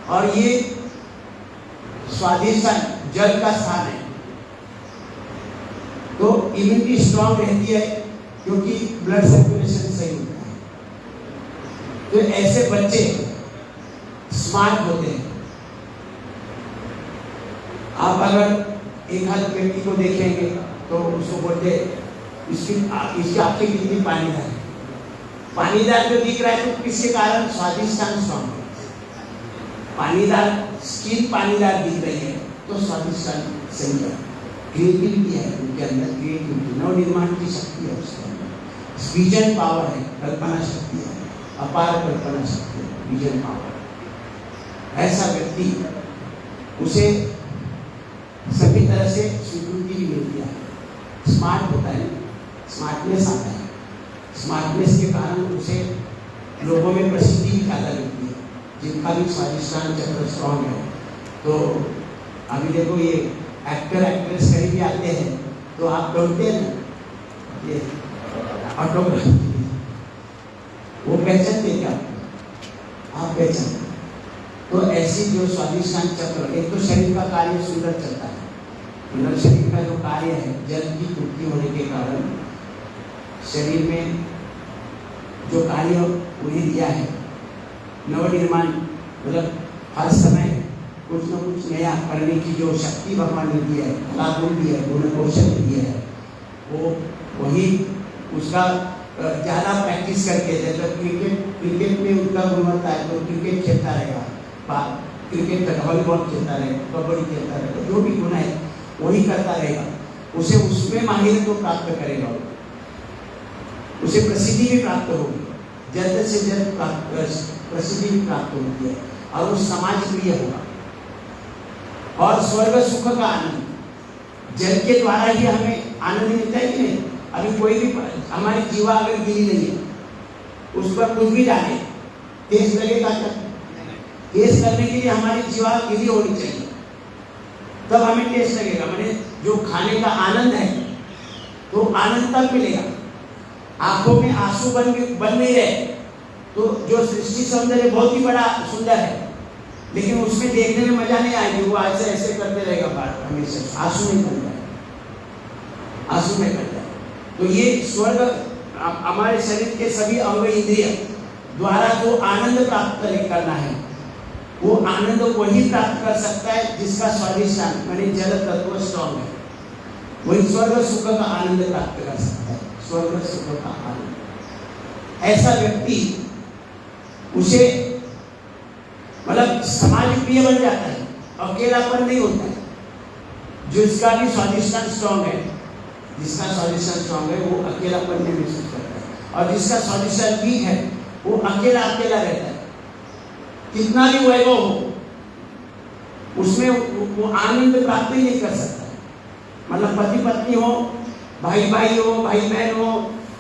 और ये स्वादिष्टान जल का स्थान है तो इम्यूनिटी स्ट्रांग रहती है क्योंकि ब्लड सर्कुलेशन सही होता है। तो ऐसे बच्चे स्मार्ट होते हैं। आप अगर एक हाथ व्यक्ति को देखेंगे तो उसको बोलते इसकी आंखें कितनी पानीदार है। पानीदार जो दिख रहा है तो किसके कारण? स्वादिष्टान स्ट्रांग है। पानीदार स्किन पानीदार दिख रही है तो स्वादिष्टान सही है। क्रिएटिविटी है उनके अंदर, क्रिएटिविटी, नवनिर्माण की शक्ति है उसके अंदर, विजन पावर है, कल्पना शक्ति है, अपार कल्पना शक्ति है, विजन पावर। ऐसा व्यक्ति, उसे सभी तरह से स्वीकृति भी मिलती है, स्मार्ट होता है, स्मार्टनेस आता है। स्मार्टनेस के कारण उसे लोगों में प्रसिद्धि भी ज़्यादा मिलती है, जिनका भी स्वादिष्टान चक्र स्ट्रॉन्ग है। तो अभी देखो ये एक्टर एक्ट्रेस कहीं भी आते हैं तो आप ढूंढते हैं ना ये ऑटोग्राफ, वो पहचानते क्या? आप पहचानते। तो ऐसी जो स्वादिष्टान चक्र, एक तो शरीर का कार्य सुंदर चलता है, मतलब शरीर का जो कार्य है, जल की पूर्ति होने के कारण शरीर में जो कार्य उन्हें दिया है, नवनिर्माण, मतलब हर समय कुछ न कुछ नया करने की जो शक्ति भगवान ने दी है, कला गुण दी है, गुण कौशल दिया है, वो वही उसका ज़्यादा प्रैक्टिस करके, जैसे क्रिकेट में उनका गुणवत्ता है तो क्रिकेट खेलता रहेगा, क्रिकेट का वॉलीबॉल खेलता रहेगा, कबड्डी खेलता रहेगा, जो भी गुण है वही करता रहेगा, उसे उसमें माहिर को प्राप्त करेगा, उसे प्रसिद्धि भी प्राप्त होगी, जल्द से जल्द प्रसिद्धि भी प्राप्त होती है और वो समाज प्रिय होगा। और स्वर्ग सुख का आनंद, जल के द्वारा ही हमें आनंद मिलता है कि नहीं? अभी कोई भी हमारी जीवा अगर गिरी नहीं है, उस पर कुछ भी डाले, टेस्ट लगेगा क्या? टेस्ट करने के लिए हमारी जीवा गिरी होनी चाहिए, तब हमें टेस्ट लगेगा। मैंने जो खाने का आनंद है तो आनंद तब मिलेगा। आंखों में आंसू बन नहीं रहे तो जो सृष्टि सौंदर्य बहुत ही बड़ा सुंदर है, लेकिन उसमें देखने में मजा नहीं आएगी। वो ऐसे ऐसे करते रहेगा बार हमेशा, आंसू नहीं बन जाए, आंसू नहीं बन जाए। तो ये स्वर्ग हमारे शरीर के सभी अंग इंद्रिय द्वारा जो आनंद प्राप्त करना है वो आनंद वही प्राप्त कर सकता है जिसका स्वादिष्टान माने जल तत्व स्ट्रॉन्ग है, वही स्वर्ग सुख का आनंद प्राप्त कर सकता है, स्वर्ग सुख का आनंद। ऐसा व्यक्ति उसे मतलब समाज प्रिय बन जाता है, अकेलापन नहीं होता है। जिसका भी स्वादिष्टान स्ट्रॉन्ग है, जिसका स्वादिष्टान स्ट्रॉन्ग है वो अकेलापन नहीं महसूस करता है, और जिसका स्वादिष्टान वीक है वो अकेला अकेला रहता है। कितना भी वैभव हो उसमें वो आनंद प्राप्त ही नहीं कर सकता है। मतलब पति पत्नी हो, भाई भाई हो, भाई बहन हो,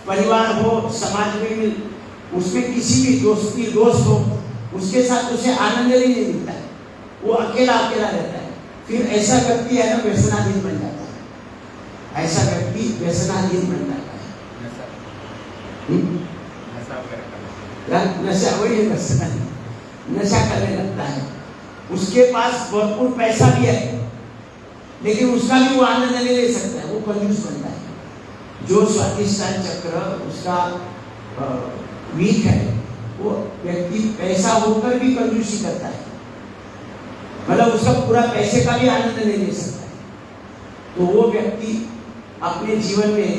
परिवार हो, समाज में उसमें किसी भी दोस्त हो, उसके साथ उसे आनंद ही नहीं मिलता है, वो अकेला अकेला रहता है। फिर ऐसा व्यक्ति है ना व्यसनाधीन बन जाता है, ऐसा व्यक्ति व्यसनाधीन बन जाता है। नशा वही है, नशा करने लगता है। उसके पास भरपूर पैसा भी है लेकिन उसका भी वो आनंद नहीं ले सकता है, वो कंजूस बनता है। जो स्वादिष्टान चक्र उसका वीक है वो व्यक्ति पैसा होकर भी कंजूसी करता है, मतलब उसका पूरा पैसे का भी आनंद नहीं ले सकता है। तो वो व्यक्ति अपने जीवन में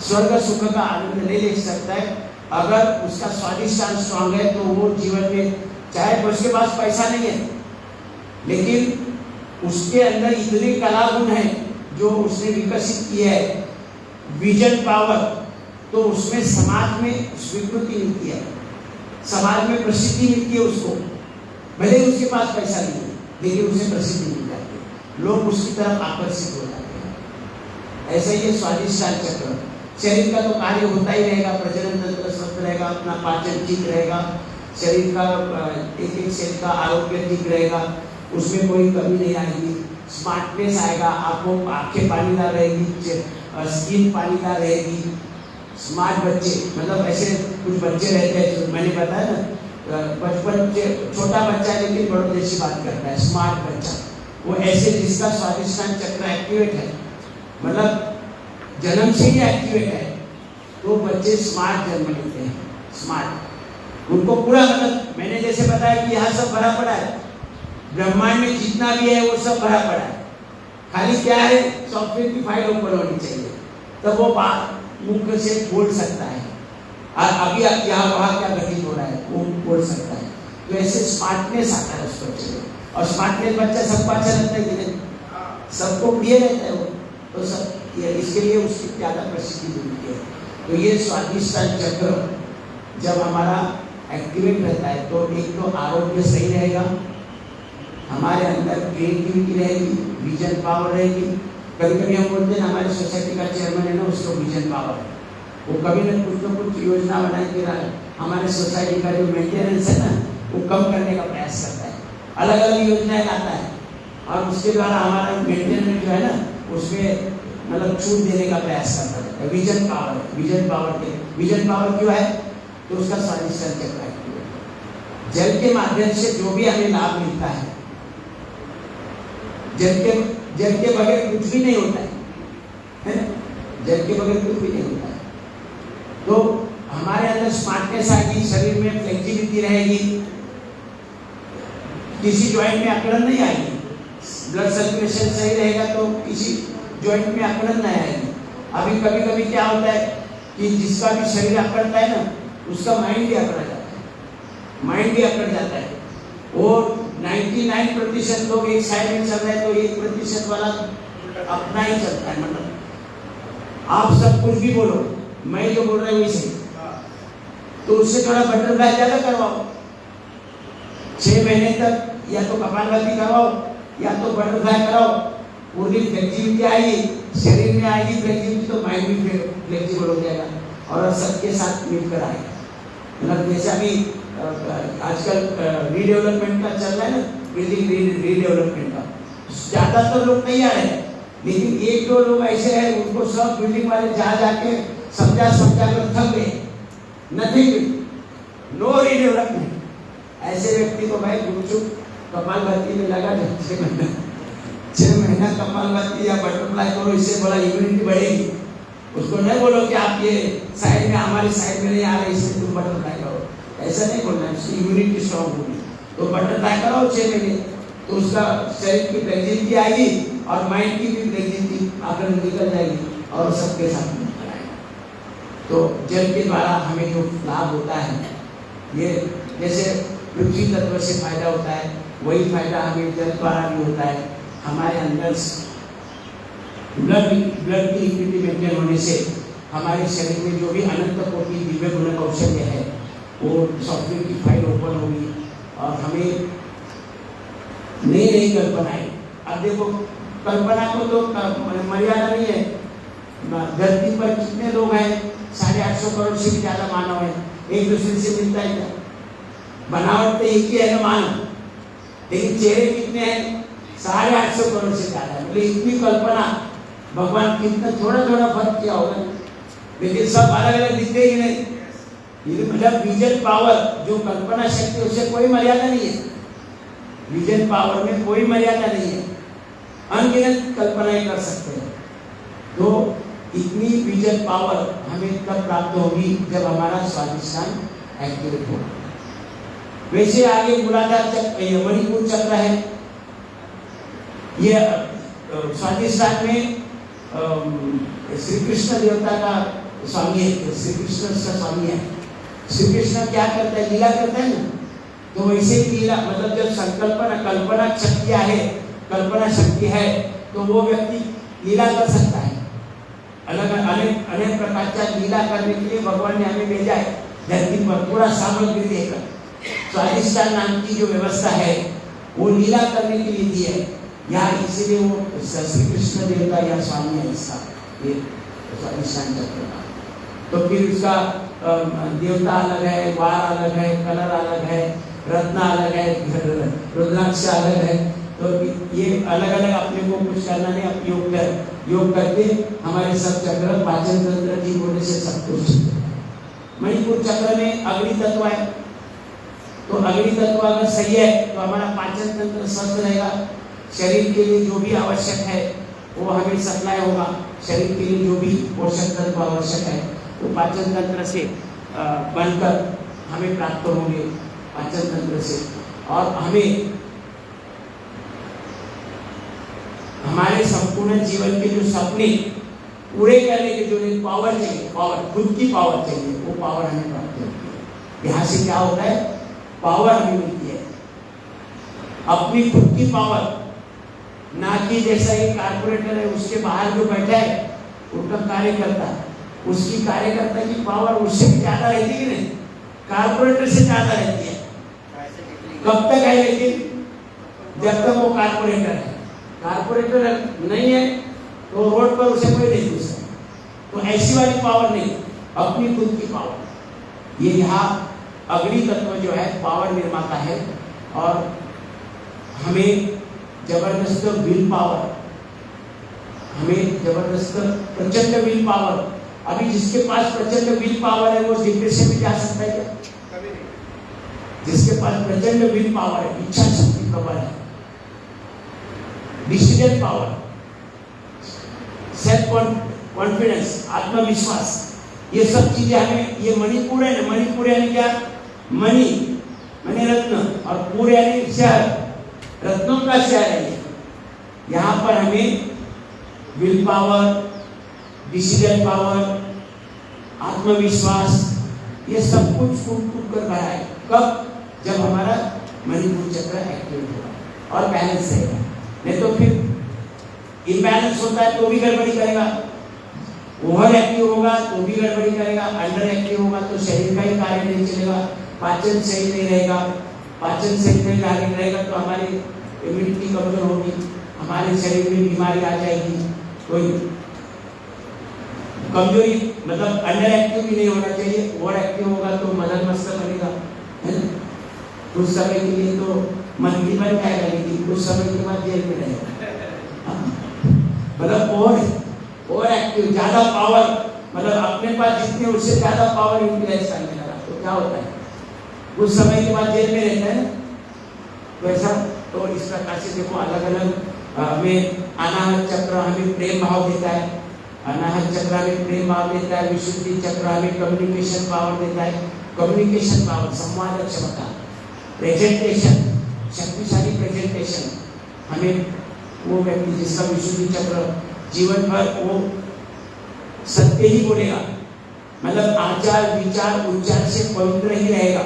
स्वर्ग सुख का आनंद नहीं ले सकता है। अगर उसका स्वादिष्टान स्ट्रॉन्ग है तो वो जीवन में चाहे उसके पास पैसा नहीं है लेकिन उसके अंदर इतने कला गुण है जो उसने विकसित किया है, विजन पावर, तो उसमें समाज में स्वीकृति मिलती है, समाज में प्रसिद्धि मिलती है उसको। भले ही उसके पास पैसा नहीं है लेकिन उसे प्रसिद्धि मिल जाती है, लोग उसकी तरफ आकर्षित हो जाते हैं। ऐसा ही स्वादिष्टान चक्र, शरीर का तो कार्य होता ही रहेगा, प्रजनन तंत्र स्वस्थ रहेगा, अपना पाचन ठीक रहेगा, शरीर का एक एक सेल का आरोग्य ठीक रहेगा, उसमें कोई कमी नहीं आएगी, स्मार्टनेस आएगा, आंखें पानीदार रहेगी, स्किन पानीदार रहेगी। स्मार्ट बच्चे, मतलब ऐसे कुछ बच्चे रहते हैं, मैंने बताया ना, बचपन से छोटा बच्चा है लेकिन बड़ों जैसी बात करता है, स्मार्ट बच्चा, वो ऐसे जिसका स्वादिष्टान चक्र एक्टिवेट है, मतलब जन्म से ही एक्टिवेट है, तो बच्चे स्मार्ट जन्म लेते हैं। स्मार्ट उनको पूरा, मतलब मैंने जैसे बताया कि यहाँ सब भरा पड़ा है, ब्रह्मांड में जितना भी है वो सब भरा पड़ा है, खाली क्या है सॉफ्टवेयर की फाइल ओपन होनी चाहिए, तब वो बात मुख से बोल सकता है, और अभी यहाँ वहाँ क्या घटित हो रहा है वो बोल सकता है। तो ऐसे स्मार्टनेस आता है उस बच्चे में, और स्मार्टनेस बच्चा सबको अच्छा लगता है कि नहीं, सबको प्रिय रहता है वो, तो सब इसके लिए उसकी ज़्यादा प्रसिद्धि मिलती है। तो ये स्वादिष्टान चक्र जब हमारा एक्टिवेट रहता है तो एक तो आरोग्य सही रहेगा, हमारे अंदर क्रिएटिविटी रहेगी, विजन पावर रहेगी। कभी कभी हम बोलते हैं हमारे सोसाइटी का चेयरमैन है ना, उसको विजन पावर है, वो कभी न कुछ योजना बना के हमारे सोसाइटी का जो मेंटेनेंस है ना वो कम करने का प्रयास करता है, अलग अलग योजनाएं लाता है, और उसके द्वारा हमारा मेंटेनेंस जो है ना उसमें मतलब छूट देने का प्रयास करता है। विजन पावर, विजन पावर के विजन पावर क्यों है, तो उसका स्वादिष्टान चक्र है। जल के माध्यम से जो भी हमें लाभ मिलता है, जल के बगैर कुछ भी नहीं होता है ना, जल के बगैर कुछ भी नहीं होता है। तो हमारे अंदर स्मार्टनेस आएगी, शरीर में फ्लेक्सिबिलिटी रहेगी, किसी ज्वाइंट में अकड़न नहीं आएगी, ब्लड सर्कुलेशन सही रहेगा तो किसी ज्वाइंट में अकड़न नहीं आएगी। अभी कभी कभी क्या होता है कि जिसका भी शरीर अकड़ता है ना उसका माइंड भी अकड़ जाता है, माइंड भी अकड़ जाता है। वो 99% लोग एक साइड में चल रहे हैं तो 1% वाला अपना ही चलता है, मतलब आप सब कुछ भी बोलो, मैं जो बोल रहा हूँ वैसे, तो उससे थोड़ा बटरफ्लाई ज्यादा करवाओ, 6 महीने तक या तो कपालभाति करवाओ या तो बटरफ्लाई कराओ, पूरी फ्लेक्सिबिलिटी आएगी, शरीर में आएगी फ्लेक्सिबिलिटी, तो माइंड भी फ्लेक्सिबल हो जाएगा और सबके साथ मिलकर आएगा। मतलब जैसा भी आजकल रीडेवलपमेंट का चल रहा है ना, बिल्डिंग रीडेवलपमेंट का, ज्यादातर लोग तैयार है लेकिन 1-2 लोग ऐसे हैं उनको सब बिल्डिंग वाले जा जाके समझा कर थक गए, नथिंग, नो रीडेवलपमेंट। ऐसे व्यक्ति को भाई गुपचुप कपालभाति में लगा 6 महीना कपालभाति या बटरफ्लाई करो, इससे बड़ा इम्यूनिटी बढ़ेगी। उसको नहीं बोलो कि आप ये साइड में हमारी साइड में नहीं आ रहे इसलिए तुम बटरफ्लाई करो, ऐसा नहीं बोलना है, उसकी इम्यूनिटी स्ट्रॉन्ग होगी। तो बटन ट्राई कराओ 6 महीने, तो उसका शरीर की फ्लेक्सिबिलिटी आएगी और माइंड की भी फ्लेक्सिबिलिटी आकर निकल जाएगी और सबके साथ निकल आएगा। तो जल के द्वारा हमें जो लाभ होता है, ये जैसे पृथ्वी तत्व से फायदा होता है, वही फायदा हमें जल द्वारा भी होता है। हमारे अंदर ब्लड की इक्विटी मेंटेन होने से हमारे शरीर में जो भी अनंत कोटि दिव्य गुण कौशल्य है वो सॉफ्टवेयर की फाइल ओपन होगी और हमें नई नई कल्पनाएं। अब देखो कल्पना को तो मर्यादा नहीं है। धरती पर कितने लोग हैं? 850 करोड़ से भी ज्यादा मानव है। एक दूसरे से मिलता है क्या? बनावट तो एक ही है ना मानव, लेकिन चेहरे कितने हैं? 850 करोड़ से ज्यादा है। मतलब इतनी कल्पना भगवान कितना थोड़ा थोड़ा फर्क किया होगा, लेकिन सब अलग अलग दिखते ही नहीं। ये मतलब विजन पावर, जो कल्पना शक्ति, उससे कोई मर्यादा नहीं है। विजन पावर में कोई मर्यादा नहीं है, अनगिनत कल्पनाएं कर सकते हैं। तो इतनी विजन पावर हमें कब प्राप्त होगी? जब हमारा स्वादिष्टान एक्टिवेट होगा। वैसे आगे मूलाधार चक्र, मणिपुर चक्र है। ये स्वादिष्टान में श्री कृष्ण देवता का स्वामी है, श्री कृष्ण का स्वामी है। श्री कृष्ण क्या करता है? लीला करता है ना। तो वैसे ही लीला, मतलब जब कल्पना शक्तियां है, कल्पना शक्ति है, तो वो व्यक्ति लीला कर सकता है। अनेक प्रकार की लीला करने के लिए भगवान ने हमें भेजा है धरती पर, पूरा सामग्री देकर। स्वादिष्टान नाम की जो व्यवस्था है वो लीला करने के लिए दी है यहाँ, इसीलिए वो श्री कृष्ण देवता या स्वामी है इसका, ये स्वादिष्टान चक्र का। तो फिर उसका देवता अलग है, वार अलग है, कलर अलग है, रत्न अलग है, रुद्राक्ष अलग है। तो ये अलग अलग अपने को कुछ करना नहीं, अब योग करके हमारे सब चक्र, पाचन तंत्र ठीक होने से सब कुछ। मणिपुर चक्र में अग्नि तत्व है, तो अग्नि तत्व अगर सही है तो हमारा पाचन तंत्र स्वस्थ रहेगा। शरीर के लिए जो भी आवश्यक है वो हमें सप्लाई होगा। शरीर के लिए जो भी पोषक तत्व आवश्यक है वो पाचन तंत्र से बनकर हमें प्राप्त होंगे, पाचन तंत्र से। और हमें हमारे संपूर्ण जीवन के जो सपने पूरे करने के जो एक पावर चाहिए, पावर, खुद की पावर चाहिए, वो पावर हमें प्राप्त होती है। यहाँ से क्या होता है? पावर हमें मिलती है, अपनी खुद की पावर। ना कि जैसा एक कारपोरेटर है, उसके बाहर जो बैठा है उनका कार्यकर्ता, उसकी कार्यकर्ता की पावर उससे भी ज्यादा रहती है कि नहीं? कारपोरेटर से ज्यादा रहती है। कब तक है? लेकिन जब तक वो कारपोरेटर है। कारपोरेटर नहीं है तो रोड पर उसे कोई नहीं पूछता। तो ऐसी वाली पावर नहीं, अपनी खुद की पावर। ये यहाँ अग्नि तत्व जो है पावर निर्माता है और हमें जबरदस्त विल पावर, हमें जबरदस्त प्रचंड विल पावर। अभी जिसके पास प्रचंड विल पावर है वो डिप्रेशन में जा सकता है क्या? कभी नहीं। जिसके पास प्रचंड विल पावर है, इच्छा शक्ति प्रबल है, डिसीजन पावर, सेल्फ कॉन्फिडेंस, आत्मविश्वास, ये सब चीजें हमें, ये मणिपुर है ना। मणिपुर यानी क्या? मणि मणि रत्न, और पूर यानी शहर, रत्नों का शहर है। यहाँ पर हमें विल पावर, डिसीजन पावर, आत्मविश्वास, ये सब कुछ फूट कर भरा है। कब? जब हमारा मणिपुर चक्र एक्टिव होगा और बैलेंस रहेगा। नहीं तो फिर इम्बैलेंस होता है तो भी गड़बड़ी करेगा, ओवर एक्टिव होगा तो भी गड़बड़ी करेगा, अंडर एक्टिव होगा तो शरीर का ही कार्य नहीं चलेगा, पाचन सही नहीं रहेगा, पाचन सही नहीं रहेगा तो हमारी इम्यूनिटी कमजोर होगी, हमारे शरीर में बीमारी आ जाएगी। कोई कमजोरी, मतलब अंडर एक्टिव भी नहीं होना चाहिए, ओवर एक्टिव होगा तो मदन मस्त बनेगा, है ना? कुछ समय के लिए तो मंत्री बन जाएगा, लेकिन कुछ समय के बाद जेल में रहेगा। मतलब ओवर एक्टिव, ज्यादा पावर, मतलब अपने पास जितने उससे ज्यादा पावर यूटिलाइज करने लगा तो क्या होता है? कुछ समय के बाद जेल में रहता है ना। तो ऐसा, तो इस प्रकार से देखो अलग अलग हमें अनाहत चक्र हमें प्रेम भाव देता है, अनाहत चक्र हमें प्रेम भाव देता है, विशुद्धि चक्र हमें कम्युनिकेशन पावर देता है, कम्युनिकेशन पावर, संवाद क्षमता, प्रेजेंटेशन, शक्तिशाली प्रेजेंटेशन, हमें वो व्यक्ति जिसका विशुद्धि चक्र जीवन भर वो सत्य ही बोलेगा, मतलब आचार विचार उच्चार से पवित्र ही रहेगा,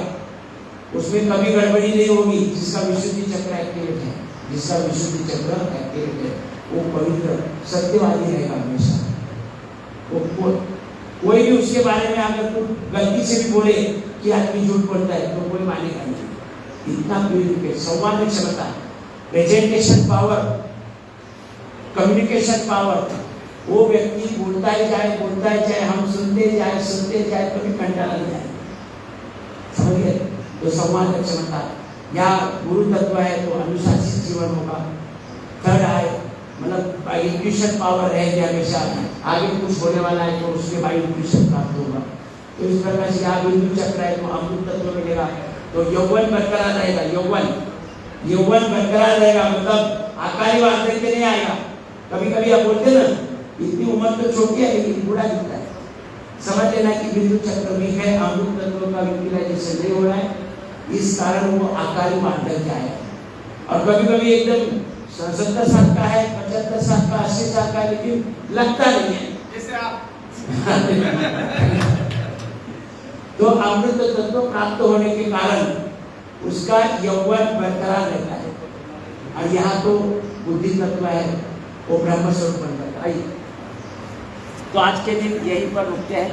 उसमें कभी गड़बड़ी नहीं होगी। जिसका विशुद्धि चक्र एक्टिवेट है, जिसका विशुद्धि चक्र एक्टिवेट है, वो पवित्र सत्यवादी रहेगा हमेशा। वो कोई भी उसके बारे में अगर कोई गलती से भी बोले कि आदमी झूठ बोलता है तो कोई मानेगा नहीं। इतना प्यूरिफिकेशन, संवाद क्षमता, प्रेजेंटेशन पावर, कम्युनिकेशन पावर, वो व्यक्ति बोलता ही जाए, हम सुनते जाए, कभी कंटाला नहीं जाए। समझ गए? तो संवाद क्षमता या गुरु तत्व है तो अनुशासित जीवन होगा। थर्ड है मतलब इंट्यूशन पावर रहेगी हमेशा, आगे कुछ होने वाला है तो उसके बाद इंट्यूशन प्राप्त होगा। तो इस प्रकार से यहाँ बिंदु चक्र है तो अमृत तत्व मिलेगा, तो यौवन बरकरार रहेगा। यौवन बरकरार रहेगा, मतलब आकारी वार्धक्य नहीं आएगा। कभी कभी आप बोलते ना इतनी उम्र तो छोटी है लेकिन बूढ़ा दिखता है, समझ लेना कि बिंदु चक्र वीक है, अमृत तत्व का यूटिलाइजेशन नहीं हो रहा है, इस कारण वो आकारी वार्धक्य आएगा। और कभी कभी एकदम 70 साल का है, 75 साल का, 80 साल का, लेकिन लगता नहीं है जैसे आप तो अमृत तत्व प्राप्त होने के कारण उसका यौवन बरकरार रहता है। और यहाँ तो बुद्धि तत्व है, वो ब्रह्म स्वरूप बन जाता है। तो आज के दिन यहीं पर रुकते हैं।